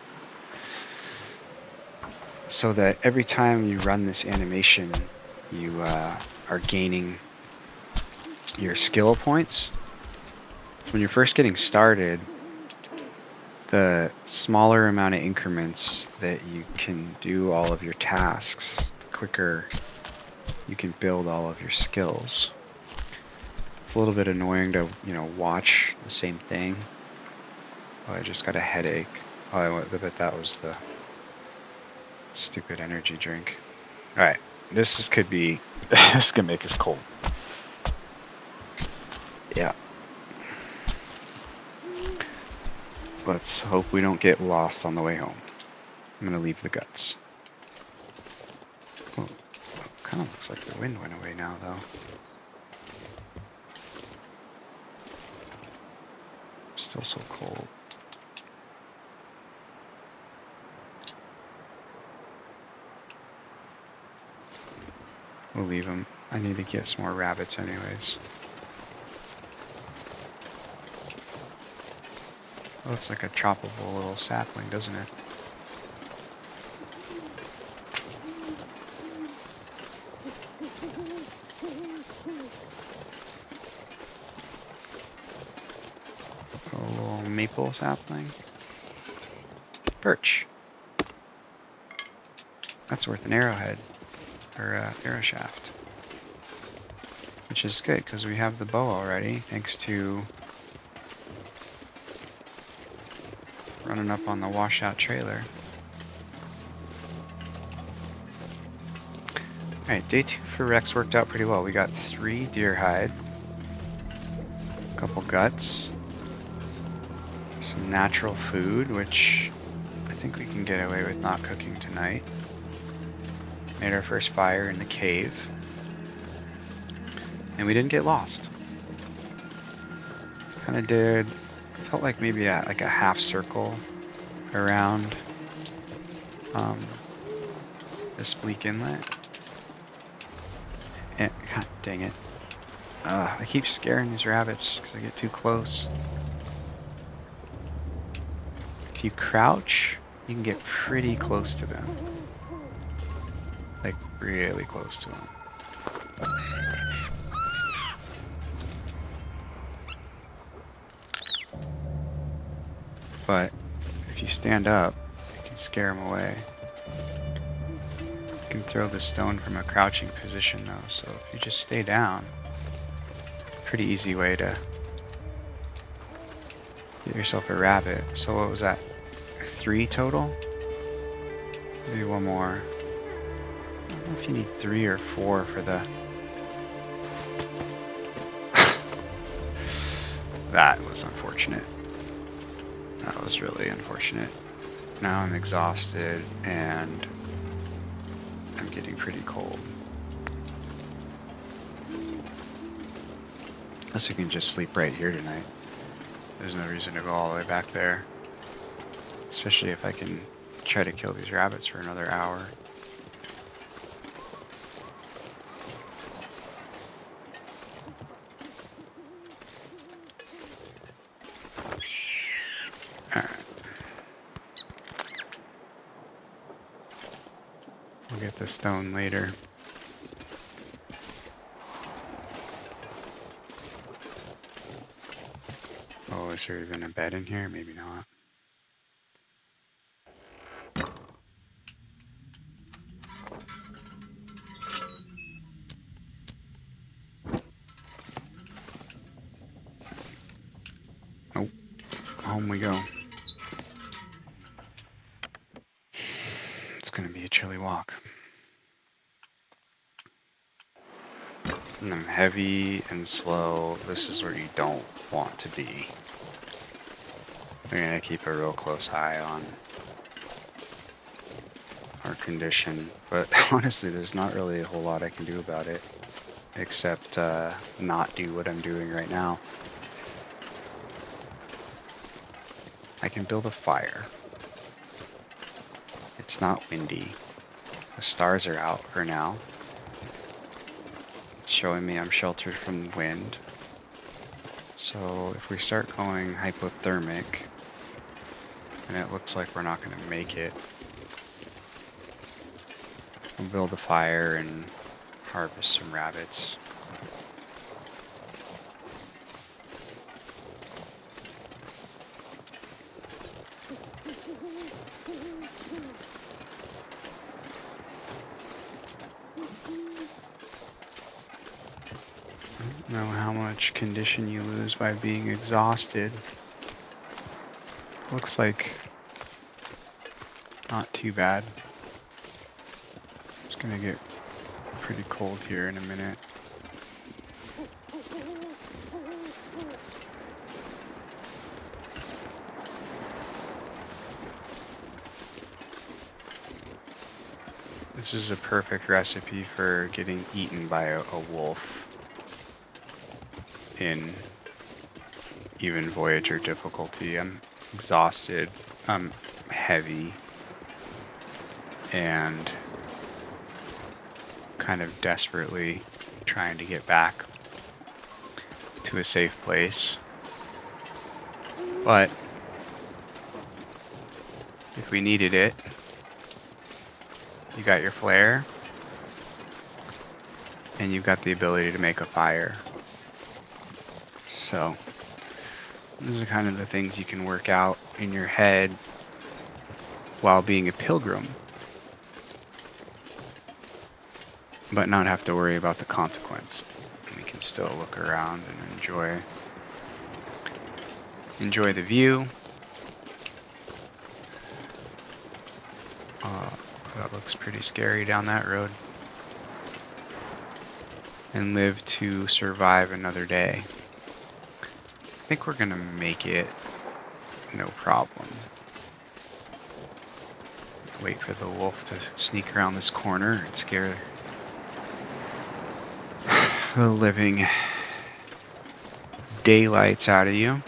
so that every time you run this animation, you are gaining your skill points. So when you're first getting started, the smaller amount of increments that you can do all of your tasks, the quicker you can build all of your skills. It's a little bit annoying to, watch the same thing. Oh, I just got a headache. Oh, I bet that was the stupid energy drink. Alright, this could make us cold. Yeah. Let's hope we don't get lost on the way home. I'm gonna leave the guts. Oh, kind of looks like the wind went away now, though. Still so cold. We'll leave them. I need to get some more rabbits anyways. Looks like a choppable little sapling, doesn't it? A little maple sapling. Birch. That's worth an arrowhead. Or arrow shaft. Which is good, because we have the bow already, thanks to running up on the washout trailer. Alright, day 2 for Rex worked out pretty well. We got 3 deer hide, a couple guts, some natural food, which I think we can get away with not cooking tonight. Made our first fire in the cave, and we didn't get lost. Kind of did, felt like maybe like a half circle around this Bleak Inlet. God dang it. I keep scaring these rabbits because I get too close. If you crouch, you can get pretty close to them. Like, really close to them. But if you stand up, you can scare them away. You can throw the stone from a crouching position though, so if you just stay down, pretty easy way to get yourself a rabbit. So what was that? 3 total? Maybe one more. I don't know if you need 3 or 4 for the... That was unfortunate. That was really unfortunate. Now I'm exhausted and I'm getting pretty cold. Unless we can just sleep right here tonight. There's no reason to go all the way back there. Especially if I can try to kill these rabbits for another hour. Alright. We'll get the stone later. Oh, is there even a bed in here? Maybe not. home we go. It's going to be a chilly walk. And then heavy and slow, this is where you don't want to be. We're going to keep a real close eye on our condition, but honestly, there's not really a whole lot I can do about it, except not do what I'm doing right now. I can build a fire. It's not windy. The stars are out for now. It's showing me I'm sheltered from the wind. So if we start going hypothermic, and it looks like we're not going to make it, we'll build a fire and harvest some rabbits. I don't know how much condition you lose by being exhausted. Looks like not too bad. It's gonna get pretty cold here in a minute. This is a perfect recipe for getting eaten by a wolf in even Voyager difficulty. I'm exhausted, I'm heavy, and kind of desperately trying to get back to a safe place. But if we needed it, you got your flare, and you've got the ability to make a fire. So these are kind of the things you can work out in your head while being a pilgrim, but not have to worry about the consequence. And we can still look around and enjoy the view. That looks pretty scary down that road. And live to survive another day. I think we're gonna make it no problem. Wait for the wolf to sneak around this corner and scare the living daylights out of you.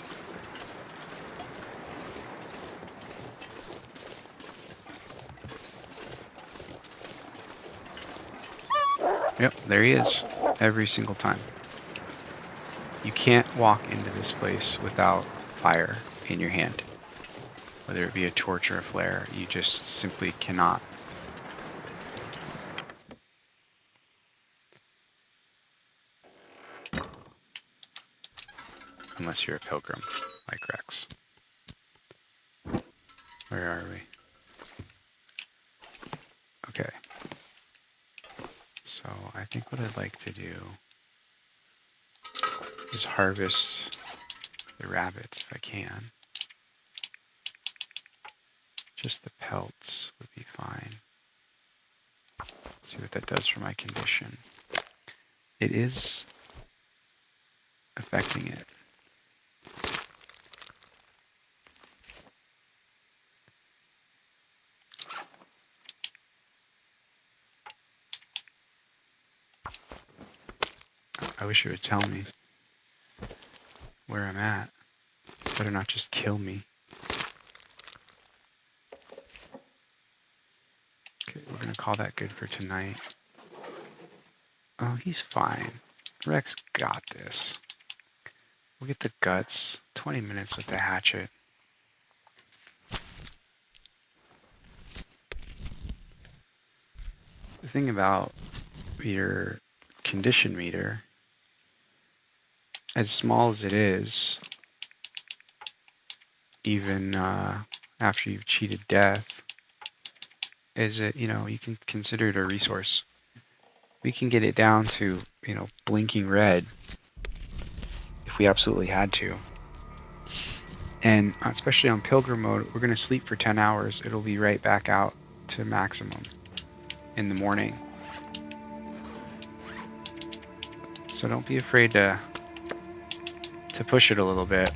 Yep, there he is. Every single time. You can't walk into this place without fire in your hand. Whether it be a torch or a flare, you just simply cannot. Unless you're a pilgrim, like Rex. Where are we? Okay. So I think what I'd like to do is harvest the rabbits if I can. Just the pelts would be fine. Let's see what that does for my condition. It is affecting it. I wish it would tell me where I'm at. Better not just kill me. Okay, we're gonna call that good for tonight. Oh, he's fine. Rex got this. We'll get the guts. 20 minutes with the hatchet. The thing about your condition meter, as small as it is, even after you've cheated death, is it, you can consider it a resource. We can get it down to, blinking red if we absolutely had to. And especially on Pilgrim mode, we're going to sleep for 10 hours. It'll be right back out to maximum in the morning. So don't be afraid to push it a little bit.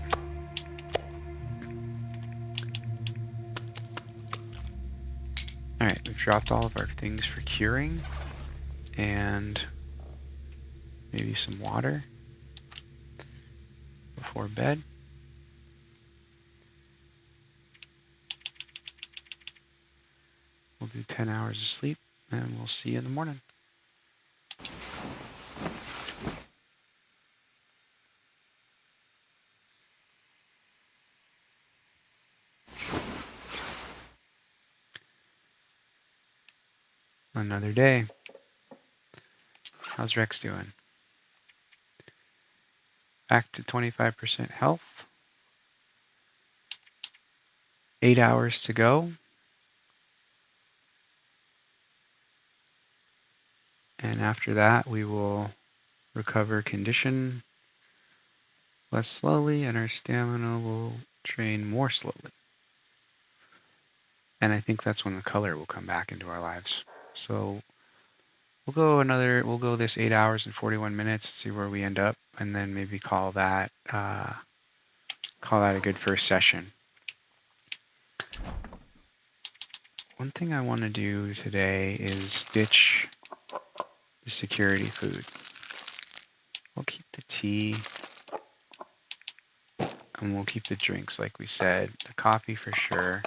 Alright, we've dropped all of our things for curing. And maybe some water before bed. We'll do 10 hours of sleep, and we'll see you in the morning. Another day. How's Rex doing? Back to 25% health. 8 hours to go. And after that, we will recover condition less slowly, and our stamina will drain more slowly. And I think that's when the color will come back into our lives. So we'll go this 8 hours and 41 minutes, see where we end up, and then maybe call that a good first session. One thing I want to do today is ditch the security food. We'll keep the tea, and we'll keep the drinks like we said. The coffee for sure.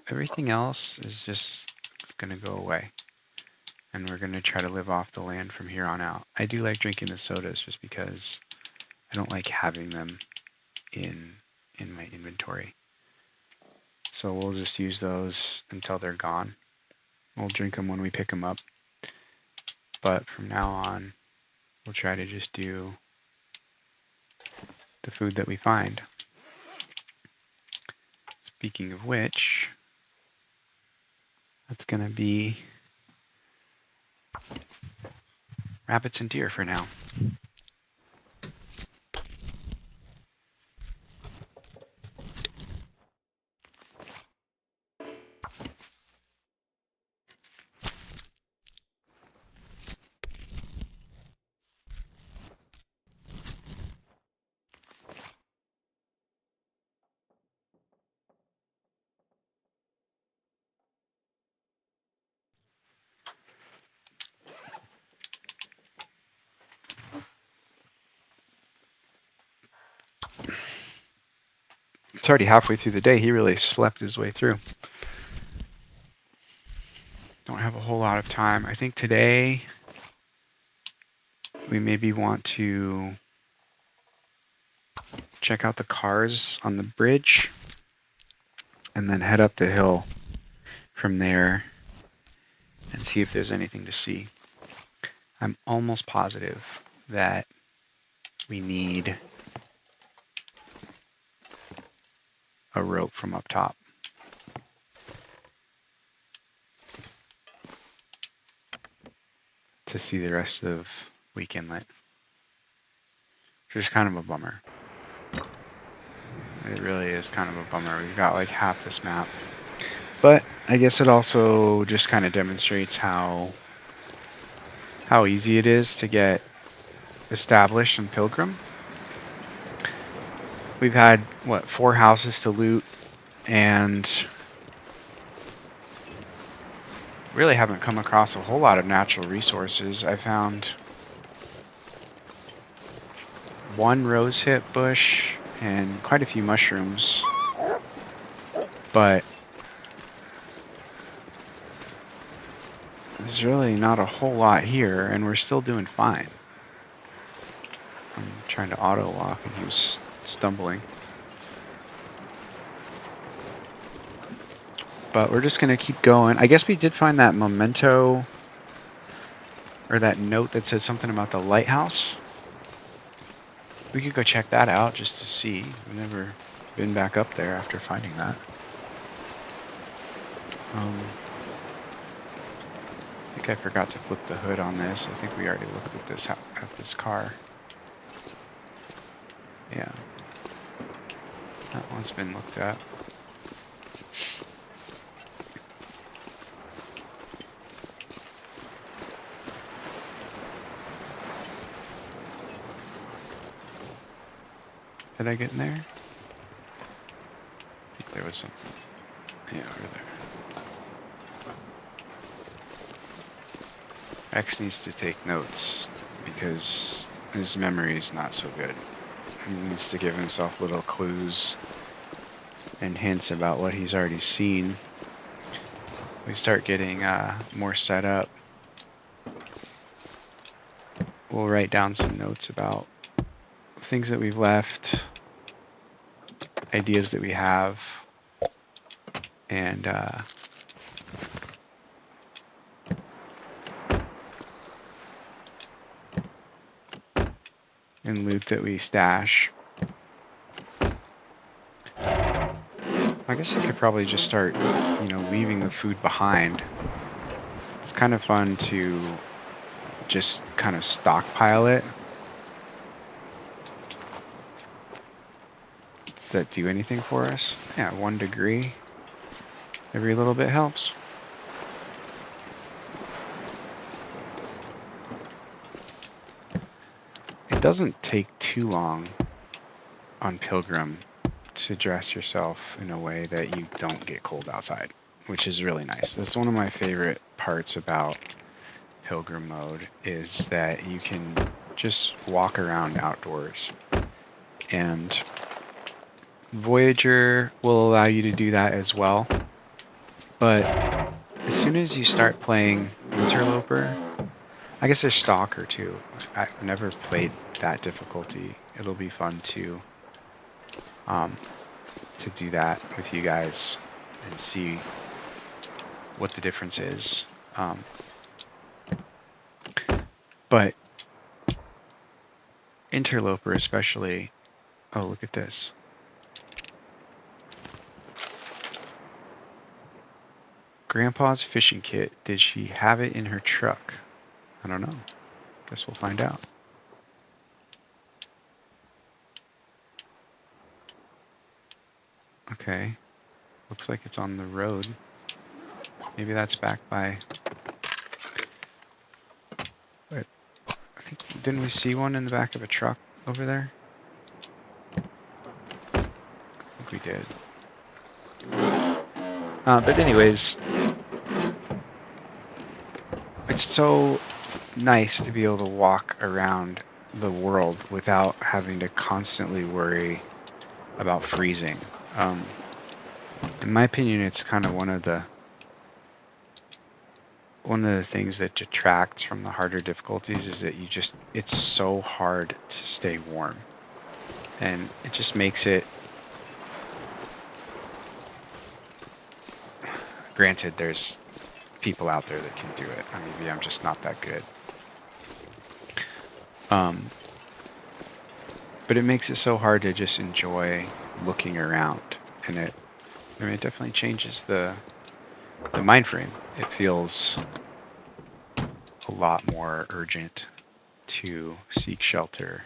Everything else is just going to go away. And we're going to try to live off the land from here on out. I do like drinking the sodas just because I don't like having them in my inventory. So we'll just use those until they're gone. We'll drink them when we pick them up. But from now on, we'll try to just do the food that we find. Speaking of which, that's going to be rabbits and deer for now. It's already halfway through the day. He really slept his way through. Don't have a whole lot of time. I think today we maybe want to check out the cars on the bridge and then head up the hill from there and see if there's anything to see. I'm almost positive that we need a rope from up top. To see the rest of Bleak Inlet. Which is kind of a bummer. It really is kind of a bummer. We've got like half this map. But I guess it also just kind of demonstrates how easy it is to get established in Pilgrim. We've had, 4 houses to loot, and really haven't come across a whole lot of natural resources. I found 1 rosehip bush and quite a few mushrooms, but there's really not a whole lot here, and we're still doing fine. I'm trying to auto walk and he was stumbling. But we're just going to keep going. I guess we did find that memento, or that note that said something about the lighthouse. We could go check that out just to see. We've never been back up there after finding that. I think I forgot to flip the hood on this. I think we already looked at this car. Yeah. That one's been looked at. Did I get in there? I think there was something. Yeah, over there. X needs to take notes because his memory is not so good. He needs to give himself little clues and hints about what he's already seen. We start getting more set up. We'll write down some notes about things that we've left, ideas that we have, and loot that we stash. I guess I could probably just start, leaving the food behind. It's kind of fun to just kind of stockpile it. Does that do anything for us? Yeah, 1 degree. Every little bit helps. It doesn't take too long on Pilgrim to dress yourself in a way that you don't get cold outside, which is really nice. That's one of my favorite parts about Pilgrim mode, is that you can just walk around outdoors. And Voyager will allow you to do that as well. But as soon as you start playing Interloper, I guess there's Stalker too. I've never played that difficulty. It'll be fun to do that with you guys and see what the difference is. But Interloper especially, oh, look at this. Grandpa's fishing kit. Did she have it in her truck? I don't know. Guess we'll find out. Okay. Looks like it's on the road. Maybe that's back by... Wait. Didn't we see one in the back of a truck over there? I think we did. But anyways, it's so nice to be able to walk around the world without having to constantly worry about freezing. In my opinion, it's kind of one of the things that detracts from the harder difficulties, is that it's so hard to stay warm. And it just makes it, granted, there's people out there that can do it. Maybe I'm just not that good. But it makes it so hard to just enjoy looking around. And it definitely changes the mind frame. It feels a lot more urgent to seek shelter,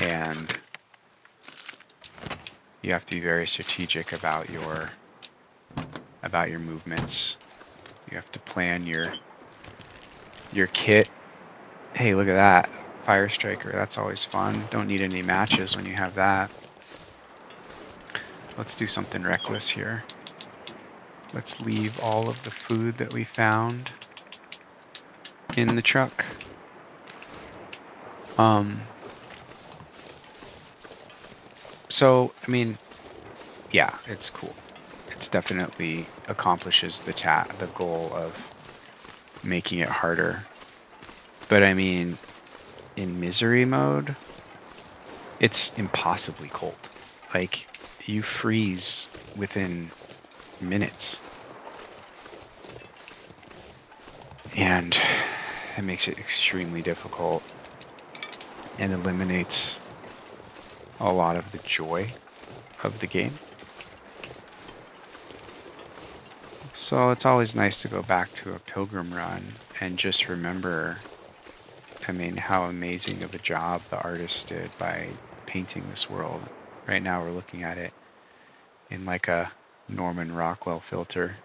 and you have to be very strategic about your movements. You have to plan your kit. Hey, look at that. Fire striker, that's always fun. Don't need any matches when you have that. Let's do something reckless here. Let's leave all of the food that we found in the truck. So, yeah, it's cool. It's definitely accomplishes the goal of making it harder. But in misery mode, it's impossibly cold. Like, you freeze within minutes. And it makes it extremely difficult and eliminates a lot of the joy of the game. So it's always nice to go back to a Pilgrim run and just remember, how amazing of a job the artist did by painting this world, Right now we're looking at it in like a Norman Rockwell filter.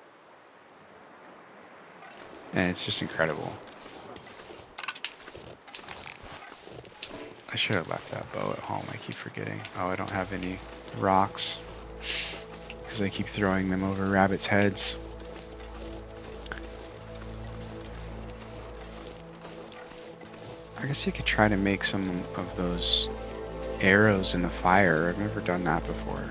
And it's just incredible. I should have left that bow at home. I keep forgetting. Oh, I don't have any rocks because I keep throwing them over rabbits' heads. I guess you could try to make some of those arrows in the fire. I've never done that before.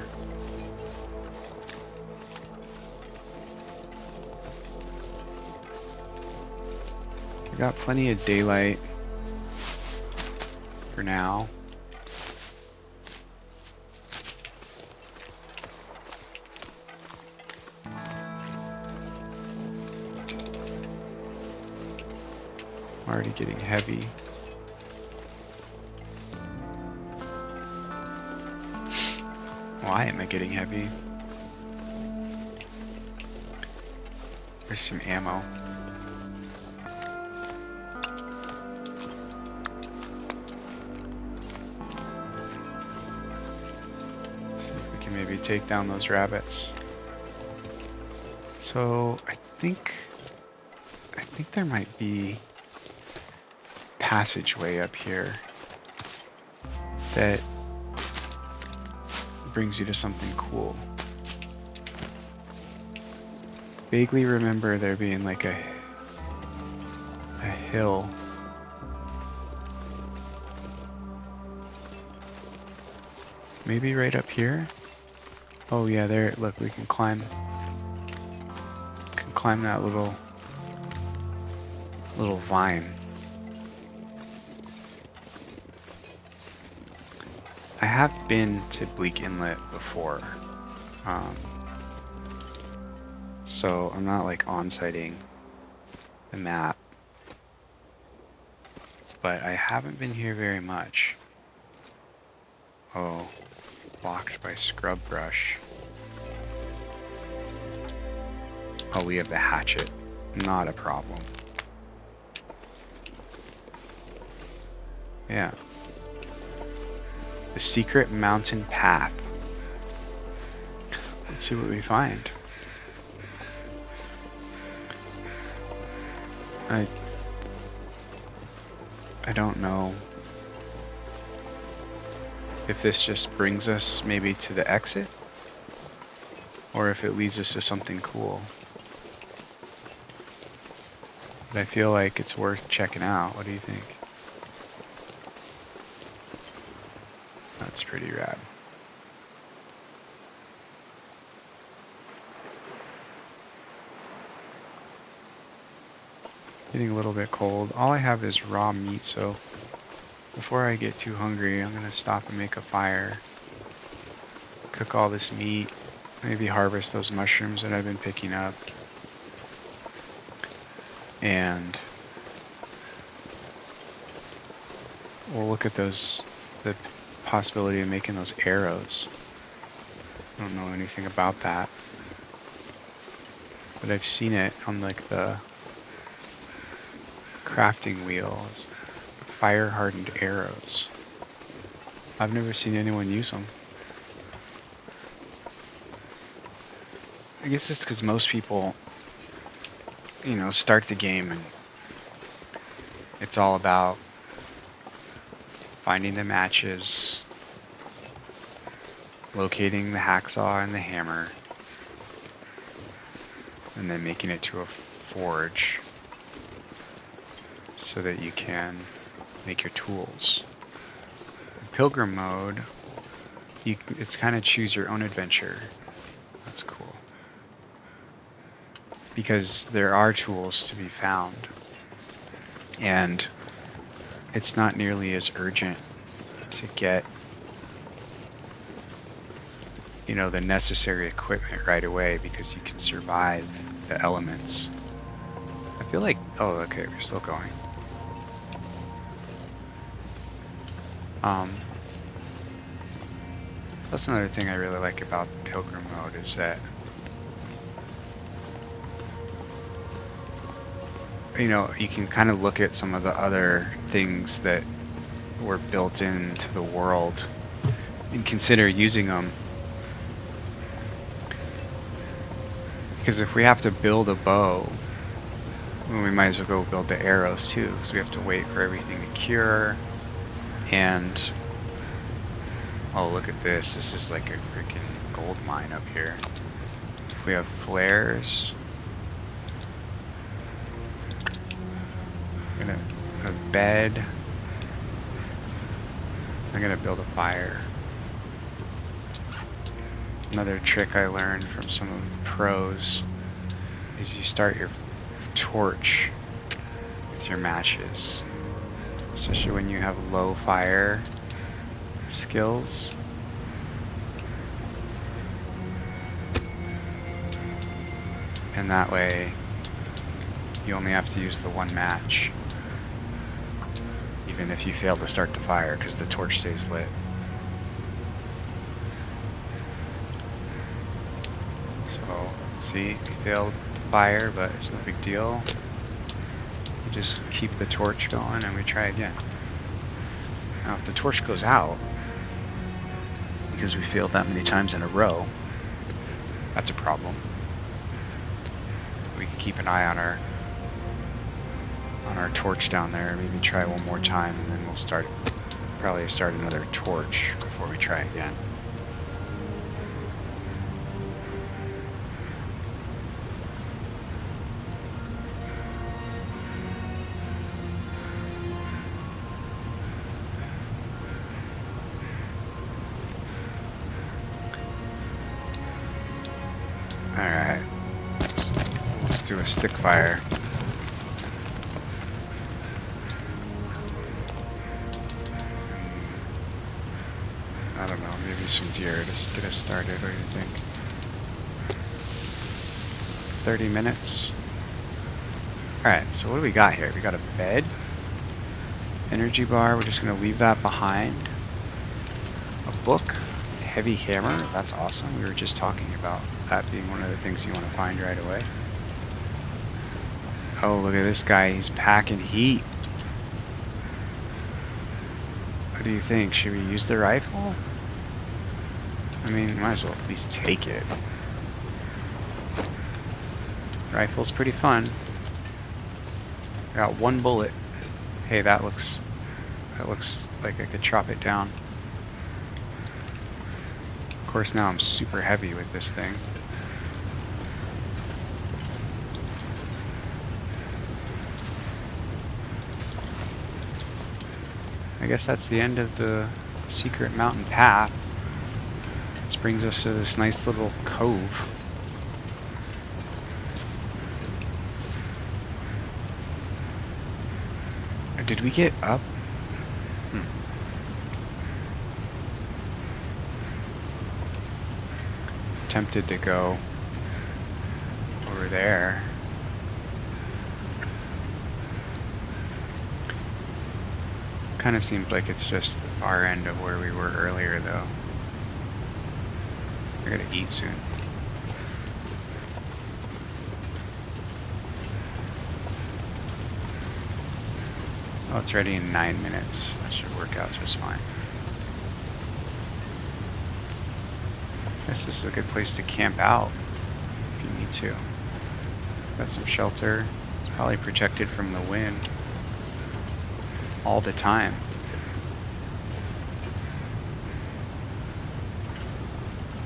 I got plenty of daylight for now. I'm already getting heavy. Why am I getting heavy? There's some ammo. See if we can maybe take down those rabbits. So I think there might be a passageway up here that brings you to something cool. Vaguely remember there being like a hill. Maybe right up here? Oh yeah, there, look, we can climb that little vine. I have been to Bleak Inlet before, so I'm not like on-siting the map, but I haven't been here very much. Oh, blocked by scrub brush. Oh, we have the hatchet. Not a problem. Yeah. The secret mountain path. Let's see what we find. I don't know if this just brings us maybe to the exit or if it leads us to something cool. But I feel like it's worth checking out. What do you think? That's pretty rad. Getting a little bit cold. All I have is raw meat, so before I get too hungry, I'm gonna stop and make a fire. Cook all this meat. Maybe harvest those mushrooms that I've been picking up. And we'll look at those, the possibility of making those arrows. I don't know anything about that, but I've seen it on like the crafting wheels. Fire hardened arrows. I've never seen anyone use them. I guess it's because most people, you know, start the game and it's all about finding the matches, locating the hacksaw and the hammer, and then making it to a forge so that you can make your tools. In Pilgrim mode, it's kind of choose your own adventure. That's cool. Because there are tools to be found. And it's not nearly as urgent to get, you know, the necessary equipment right away because you can survive the elements. I feel like, oh, okay, we're still going. That's another thing I really like about the Pilgrim mode is that, you know, you can kind of look at some of the other things that were built into the world. and consider using them. Because if we have to build a bow, well, we might as well go build the arrows too, because we have to wait for everything to cure. And oh, look at this. This is like a freaking gold mine up here. If we have flares, I'm gonna a bed. I'm gonna build a fire. Another trick I learned from some of the pros is you start your torch with your matches, especially when you have low fire skills. And that way you only have to use the one match, even if you fail to start the fire, because the torch stays lit. So, see, we failed the fire, but it's no big deal. We just keep the torch going and we try again. Now, if the torch goes out, because we failed that many times in a row, that's a problem. We can keep an eye on our torch down there, maybe try one more time, and then we'll probably start another torch before we try again. Alright, let's do a stick fire. I don't know, maybe some deer to get us started. What do you think? 30 minutes. Alright, so what do we got here? We got a bed, energy bar, we're just going to leave that behind. A book, a heavy hammer, that's awesome. We were just talking about that being one of the things you want to find right away. Oh, look at this guy, he's packing heat. What do you think? Should we use the rifle? I mean, might as well at least take it. Rifle's pretty fun. Got one bullet. Hey, that looks like I could chop it down. Of course, now I'm super heavy with this thing. I guess that's the end of the secret mountain path. This brings us to this nice little cove. Did we get up? Tempted to go over there. Kind of seems like it's just the far end of where we were earlier, though. I gotta eat soon. Oh, it's ready in 9 minutes. That should work out just fine. This is a good place to camp out if you need to. Got some shelter. Probably protected from the wind all the time.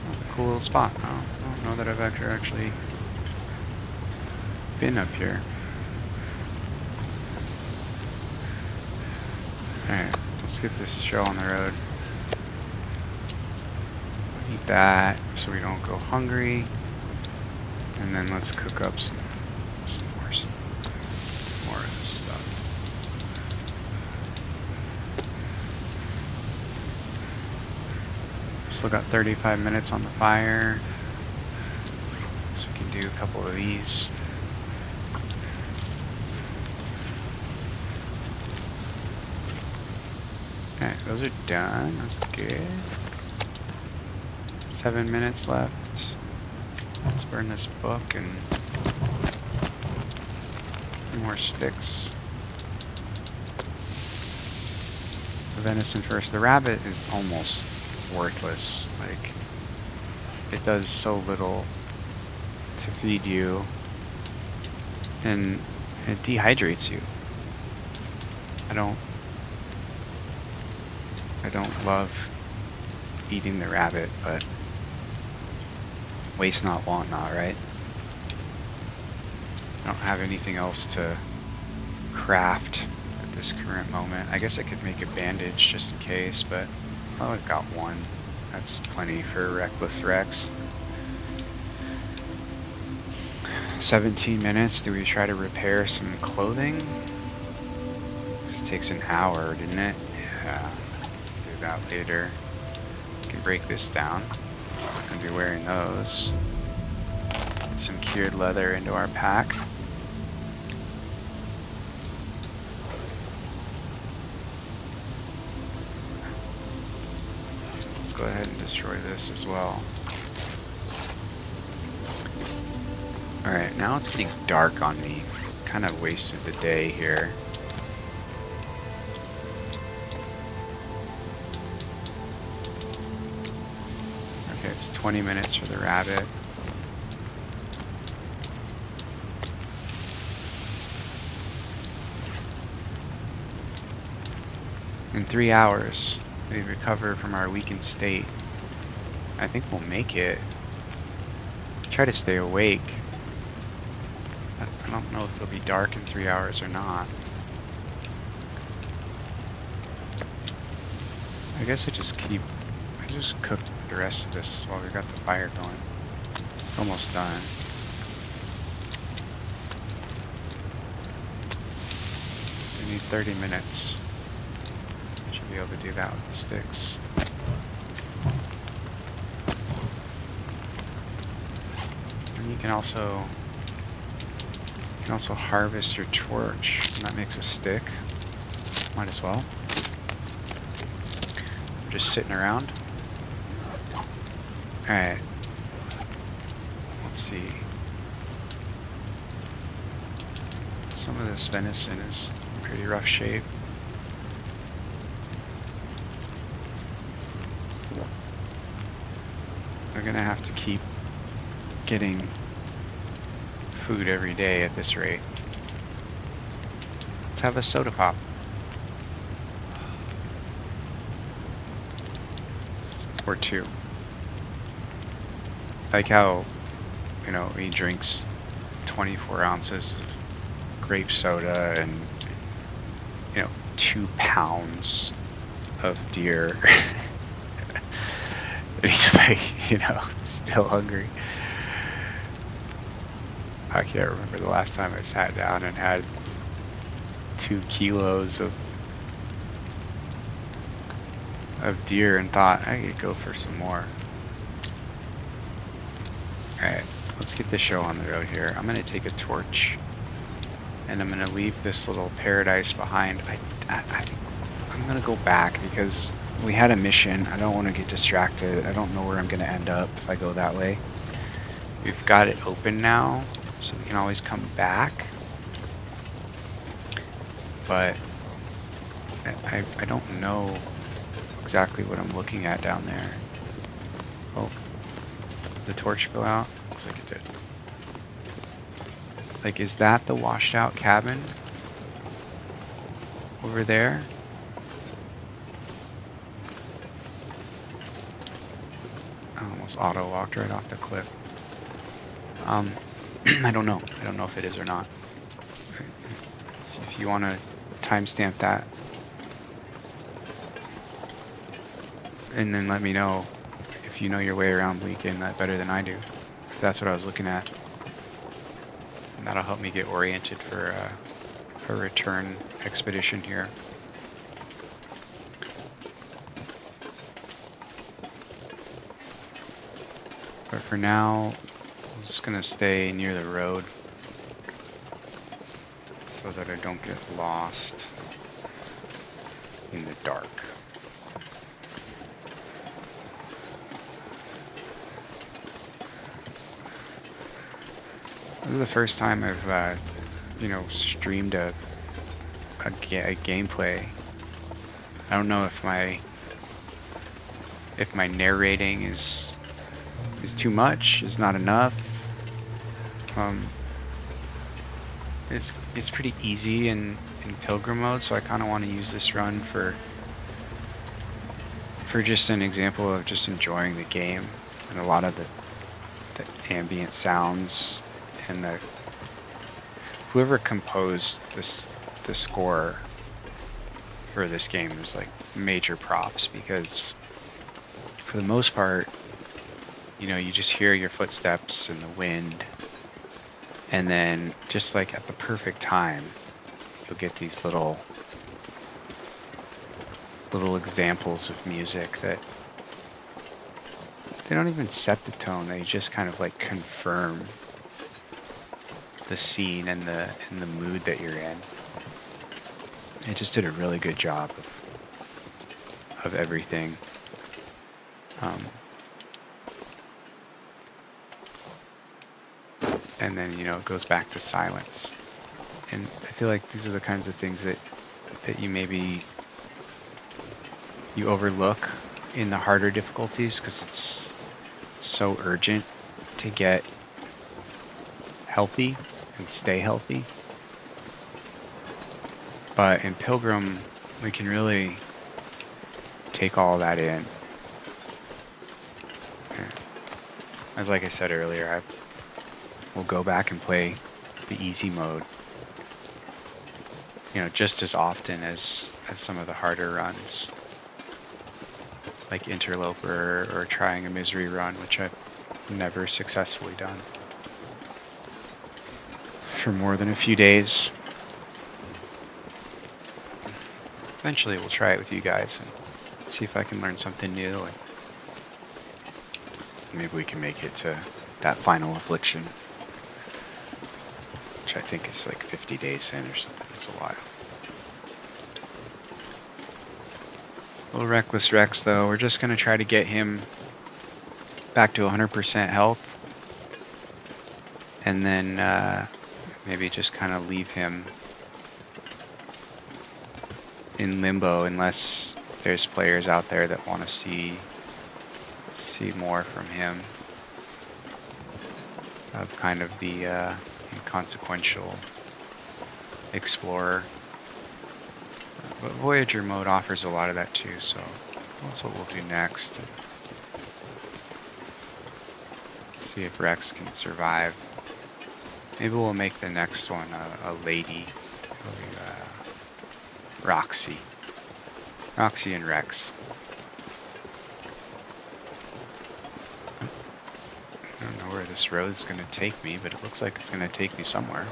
Oh, cool little spot. Oh, I don't know that I've actually been up here. Alright, let's get this show on the road. Eat that so we don't go hungry. And then let's cook up some more of this stuff. Still got 35 minutes on the fire. So we can do a couple of these. Alright, those are done. That's good. 7 minutes left. Let's burn this book and more sticks. The venison first. The rabbit is almost worthless. Like, it does so little to feed you, and it dehydrates you. I don't love eating the rabbit, but waste not, want not, right? I don't have anything else to craft at this current moment. I guess I could make a bandage just in case, but oh, I've got one. That's plenty for Reckless Rex. 17 minutes. Do we try to repair some clothing? This takes an hour, didn't it? Yeah. Do that later. We can break this down. I'm gonna be wearing those. Get some cured leather into our pack. Let's go ahead and destroy this as well. Alright, now it's getting dark on me. Kind of wasted the day here. Okay, it's 20 minutes for the rabbit. In 3 hours, we recover from our weakened state. I think we'll make it. Try to stay awake. I don't know if it'll be dark in 3 hours or not. I guess I just cook the rest of this while we got the fire going. It's almost done. So we need 30 minutes. Should be able to do that with the sticks. And you can also harvest your torch, and that makes a stick. Might as well. We're just sitting around. Alright. Let's see. Some of this venison is in pretty rough shape. We're gonna have to keep getting food every day at this rate. Let's have a soda pop. Or two. Like how, you know, he drinks 24 ounces of grape soda and, you know, 2 pounds of deer. And he's like, you know, still hungry. I can't remember the last time I sat down and had 2 kilos of deer and thought I could go for some more. Alright, let's get the show on the road here. I'm gonna take a torch and I'm gonna leave this little paradise behind. I'm gonna go back because we had a mission. I don't want to get distracted. I don't know where I'm gonna end up if I go that way. We've got it open now, so we can always come back. But I don't know exactly what I'm looking at down there. Oh, did the torch go out? Looks like it did. Like, is that the washed out cabin over there? I almost auto walked right off the cliff. I don't know. I don't know if it is or not. If you want to timestamp that, and then let me know if you know your way around Bleak Inlet better than I do. That's what I was looking at. And that'll help me get oriented for a return expedition here. But for now, I'm just gonna stay near the road so that I don't get lost in the dark. This is the first time I've, you know, streamed a gameplay. I don't know if if my narrating is too much, is not enough. It's pretty easy in Pilgrim mode, so I kind of want to use this run for just an example of just enjoying the game and a lot of the ambient sounds and whoever composed the score for this game is like major props, because for the most part, you know, you just hear your footsteps in the wind, and then just like at the perfect time, you'll get these little examples of music that they don't even set the tone, they just kind of like confirm the scene and the mood that you're in. It just did a really good job of everything. And then, you know, it goes back to silence. And I feel like these are the kinds of things that you maybe you overlook in the harder difficulties, because it's so urgent to get healthy and stay healthy. But in Pilgrim, we can really take all that in. As like I said earlier, we'll go back and play the easy mode, you know, just as often as some of the harder runs, like Interloper or trying a Misery run, which I've never successfully done for more than a few days. Eventually we'll try it with you guys and see if I can learn something new, and maybe we can make it to that final affliction, which I think is like 50 days in or something. It's a while. Little Reckless Rex though, we're just going to try to get him back to 100% health, and then maybe just kind of leave him in limbo unless there's players out there that want to see more from him, of kind of the inconsequential explorer. But Voyager mode offers a lot of that too, so that's what we'll do next. See if Rex can survive. Maybe we'll make the next one a lady. Roxy. Roxy and Rex. I don't know where this road's going to take me, but it looks like it's going to take me somewhere.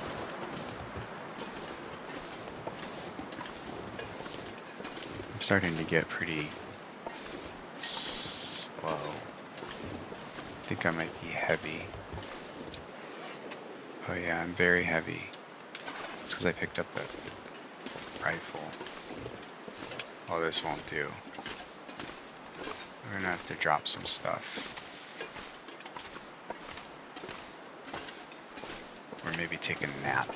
I'm starting to get pretty slow. I think I might be heavy. Oh yeah, I'm very heavy. It's because I picked up that rifle. Oh, this won't do. We're gonna have to drop some stuff. Or maybe take a nap.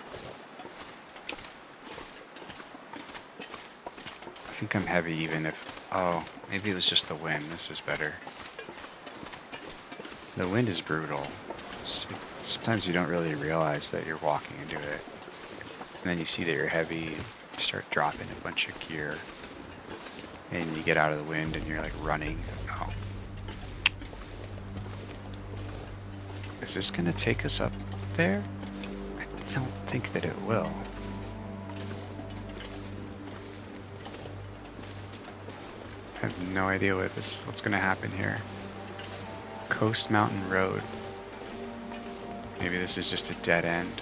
I think I'm heavy even if... Oh, maybe it was just the wind. This is better. The wind is brutal. Sometimes you don't really realize that you're walking into it. And then you see that you're heavy, and you start dropping a bunch of gear. And you get out of the wind and you're like running. Oh. Is this gonna take us up there? I don't think that it will. I have no idea what's gonna happen here. Coast Mountain Road. Maybe this is just a dead end.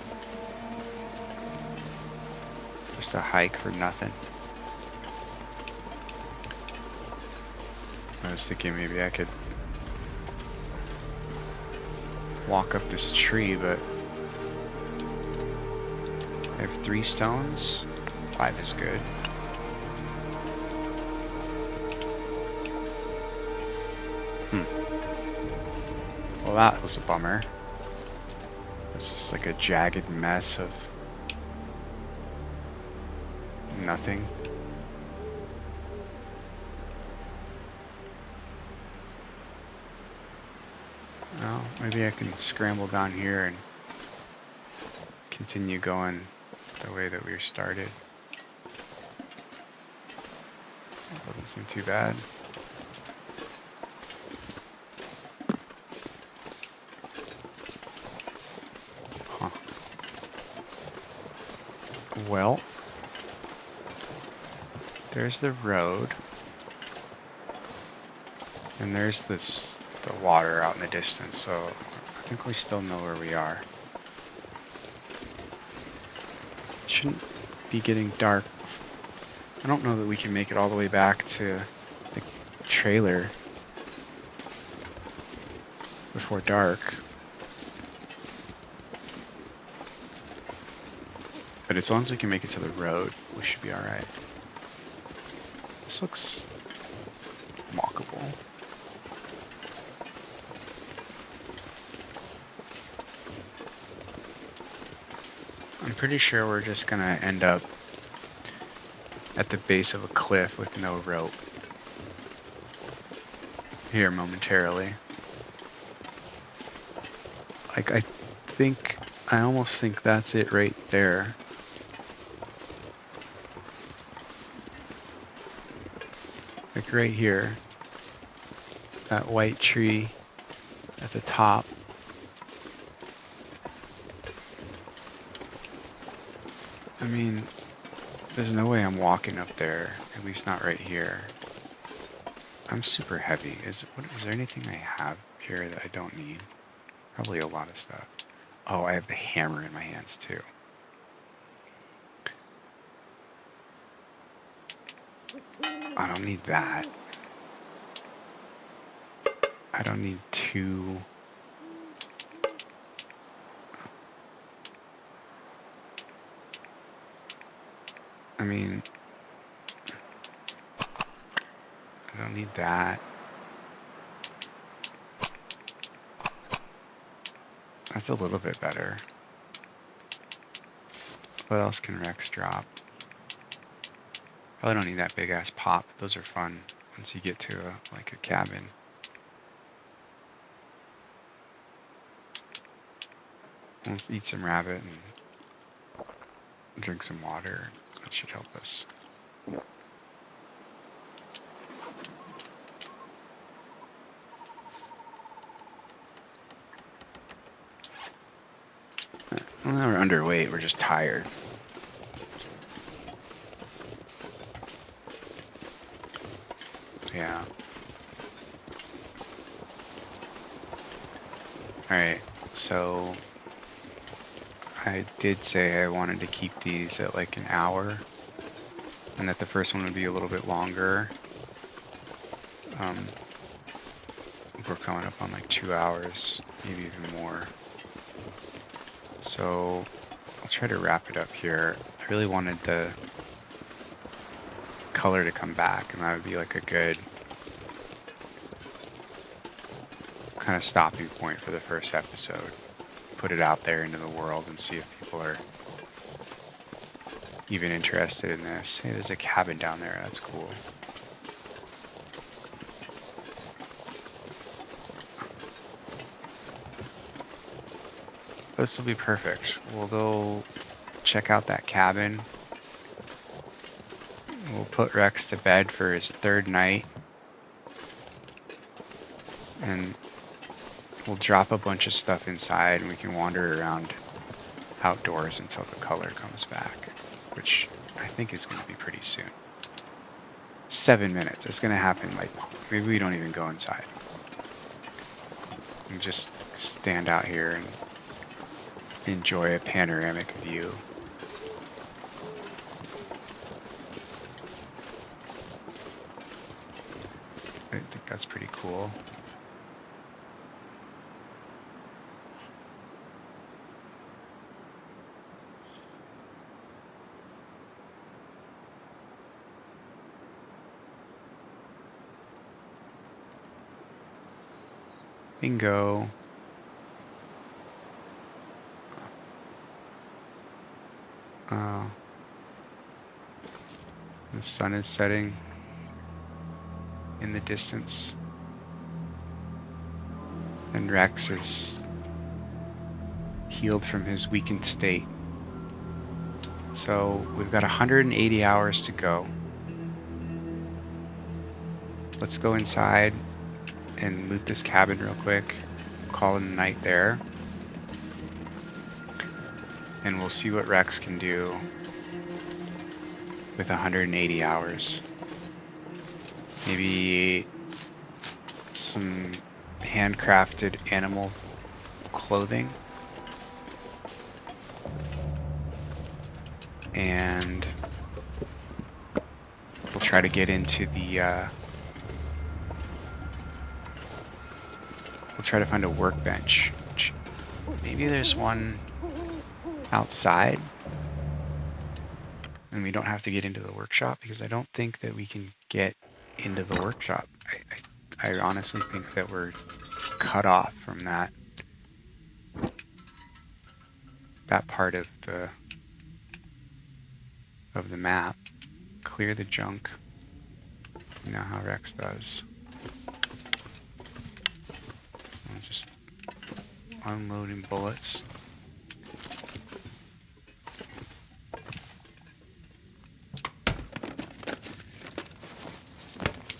Just a hike for nothing. I was thinking maybe I could walk up this tree, but I have 3 stones. 5 is good. Well, that was a bummer. It's just like a jagged mess of nothing. Well, maybe I can scramble down here and continue going the way that we started. Doesn't seem too bad. Huh. Well, there's the road. And there's the water out in the distance, so I think we still know where we are. Shouldn't be getting dark. I don't know that we can make it all the way back to the trailer before dark. But as long as we can make it to the road, we should be alright. This looks walkable. I'm pretty sure we're just gonna end up at the base of a cliff with no rope here momentarily. Like, I almost think that's it right there. Like right here, that white tree at the top. I mean, there's no way I'm walking up there, at least not right here. I'm super heavy. Is there anything I have here that I don't need? Probably a lot of stuff. Oh, I have the hammer in my hands too. I don't need that. I don't need two. I mean, I don't need that. That's a little bit better. What else can Rex drop? Probably don't need that big ass pop. Those are fun once you get to like a cabin. Let's eat some rabbit and drink some water. That should help us. Well, now we're underweight. We're just tired. Yeah. Alright, so I did say I wanted to keep these at like an hour, and that the first one would be a little bit longer. We're coming up on like 2 hours, maybe even more. So I'll try to wrap it up here. I really wanted the color to come back, and that would be like a good kind of stopping point for the first episode. Put it out there into the world and see if people are even interested in this. Hey, there's a cabin down there. That's cool. This will be perfect. We'll go check out that cabin. We'll put Rex to bed for his third night. And we'll drop a bunch of stuff inside and we can wander around outdoors until the color comes back, which I think is going to be pretty soon. 7 minutes. It's going to happen like, maybe we don't even go inside. And just stand out here and enjoy a panoramic view. I think that's pretty cool. Bingo. The sun is setting in the distance. And Rex is healed from his weakened state. So we've got 180 hours to go. Let's go inside and loot this cabin real quick. Call it a night there. And we'll see what Rex can do with 180 hours. Maybe some handcrafted animal clothing. And we'll try to get into the we'll try to find a workbench. Maybe there's one outside and we don't have to get into the workshop, because I don't think that we can get into the workshop. I honestly think that we're cut off from that part of the map. Clear the junk. You know how Rex does. I'm just unloading bullets.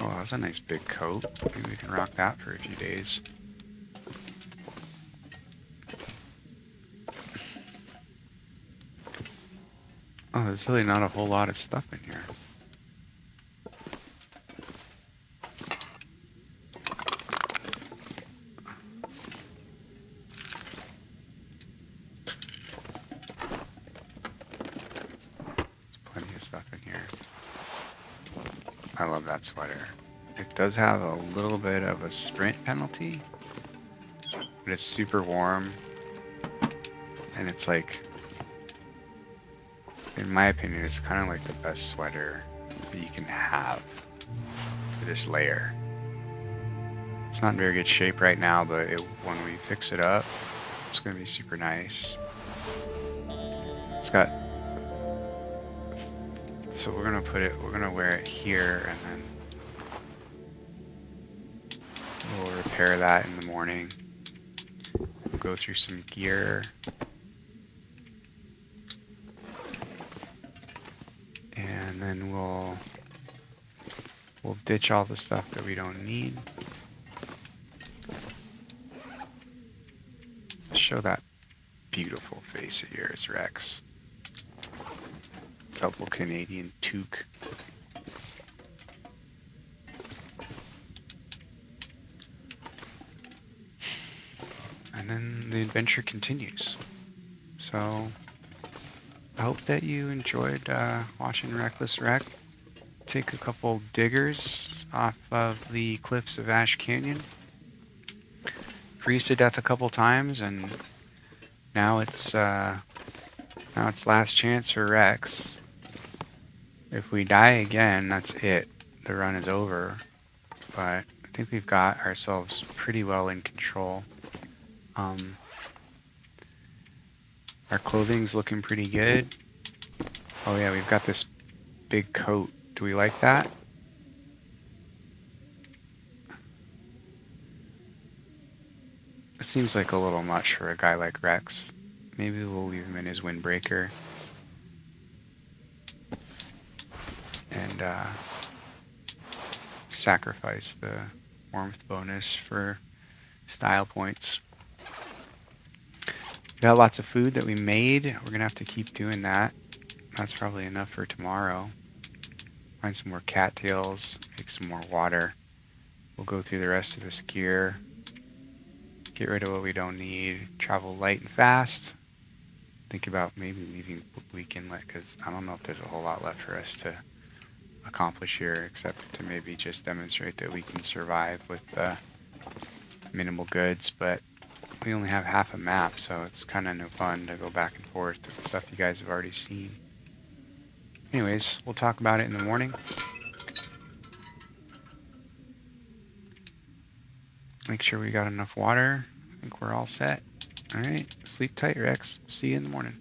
Oh, that's a nice big coat. Maybe we can rock that for a few days. Oh, there's really not a whole lot of stuff in here. Plenty of stuff in here. I love that sweater. It does have a little bit of a sprint penalty, but it's super warm, and it's like, in my opinion, it's kind of like the best sweater that you can have for this layer. It's not in very good shape right now, but when we fix it up, it's going to be super nice. It's got, so we're going to wear it here, and then we'll repair that in the morning. We'll go through some gear. And then we'll ditch all the stuff that we don't need. Show that beautiful face of yours, Rex. Double Canadian toque. And then the adventure continues. So I hope that you enjoyed watching Reckless Wreck take a couple diggers off of the cliffs of Ash Canyon. Freeze to death a couple times, and now it's last chance for Rex. If we die again, that's it. The run is over. But I think we've got ourselves pretty well in control. Our clothing's looking pretty good. Oh yeah, we've got this big coat. Do we like that? It seems like a little much for a guy like Rex. Maybe we'll leave him in his windbreaker. And sacrifice the warmth bonus for style points. We got lots of food that we made. We're gonna have to keep doing that. That's probably enough for tomorrow. Find some more cattails, make some more water. We'll go through the rest of this gear. Get rid of what we don't need. Travel light and fast. Think about maybe leaving Bleak Inlet, because I don't know if there's a whole lot left for us to accomplish here, except to maybe just demonstrate that we can survive with minimal goods. But we only have half a map, so it's kind of no fun to go back and forth with stuff you guys have already seen. Anyways, we'll talk about it in the morning. Make sure we got enough water. I think we're all set. Alright, sleep tight, Rex. See you in the morning.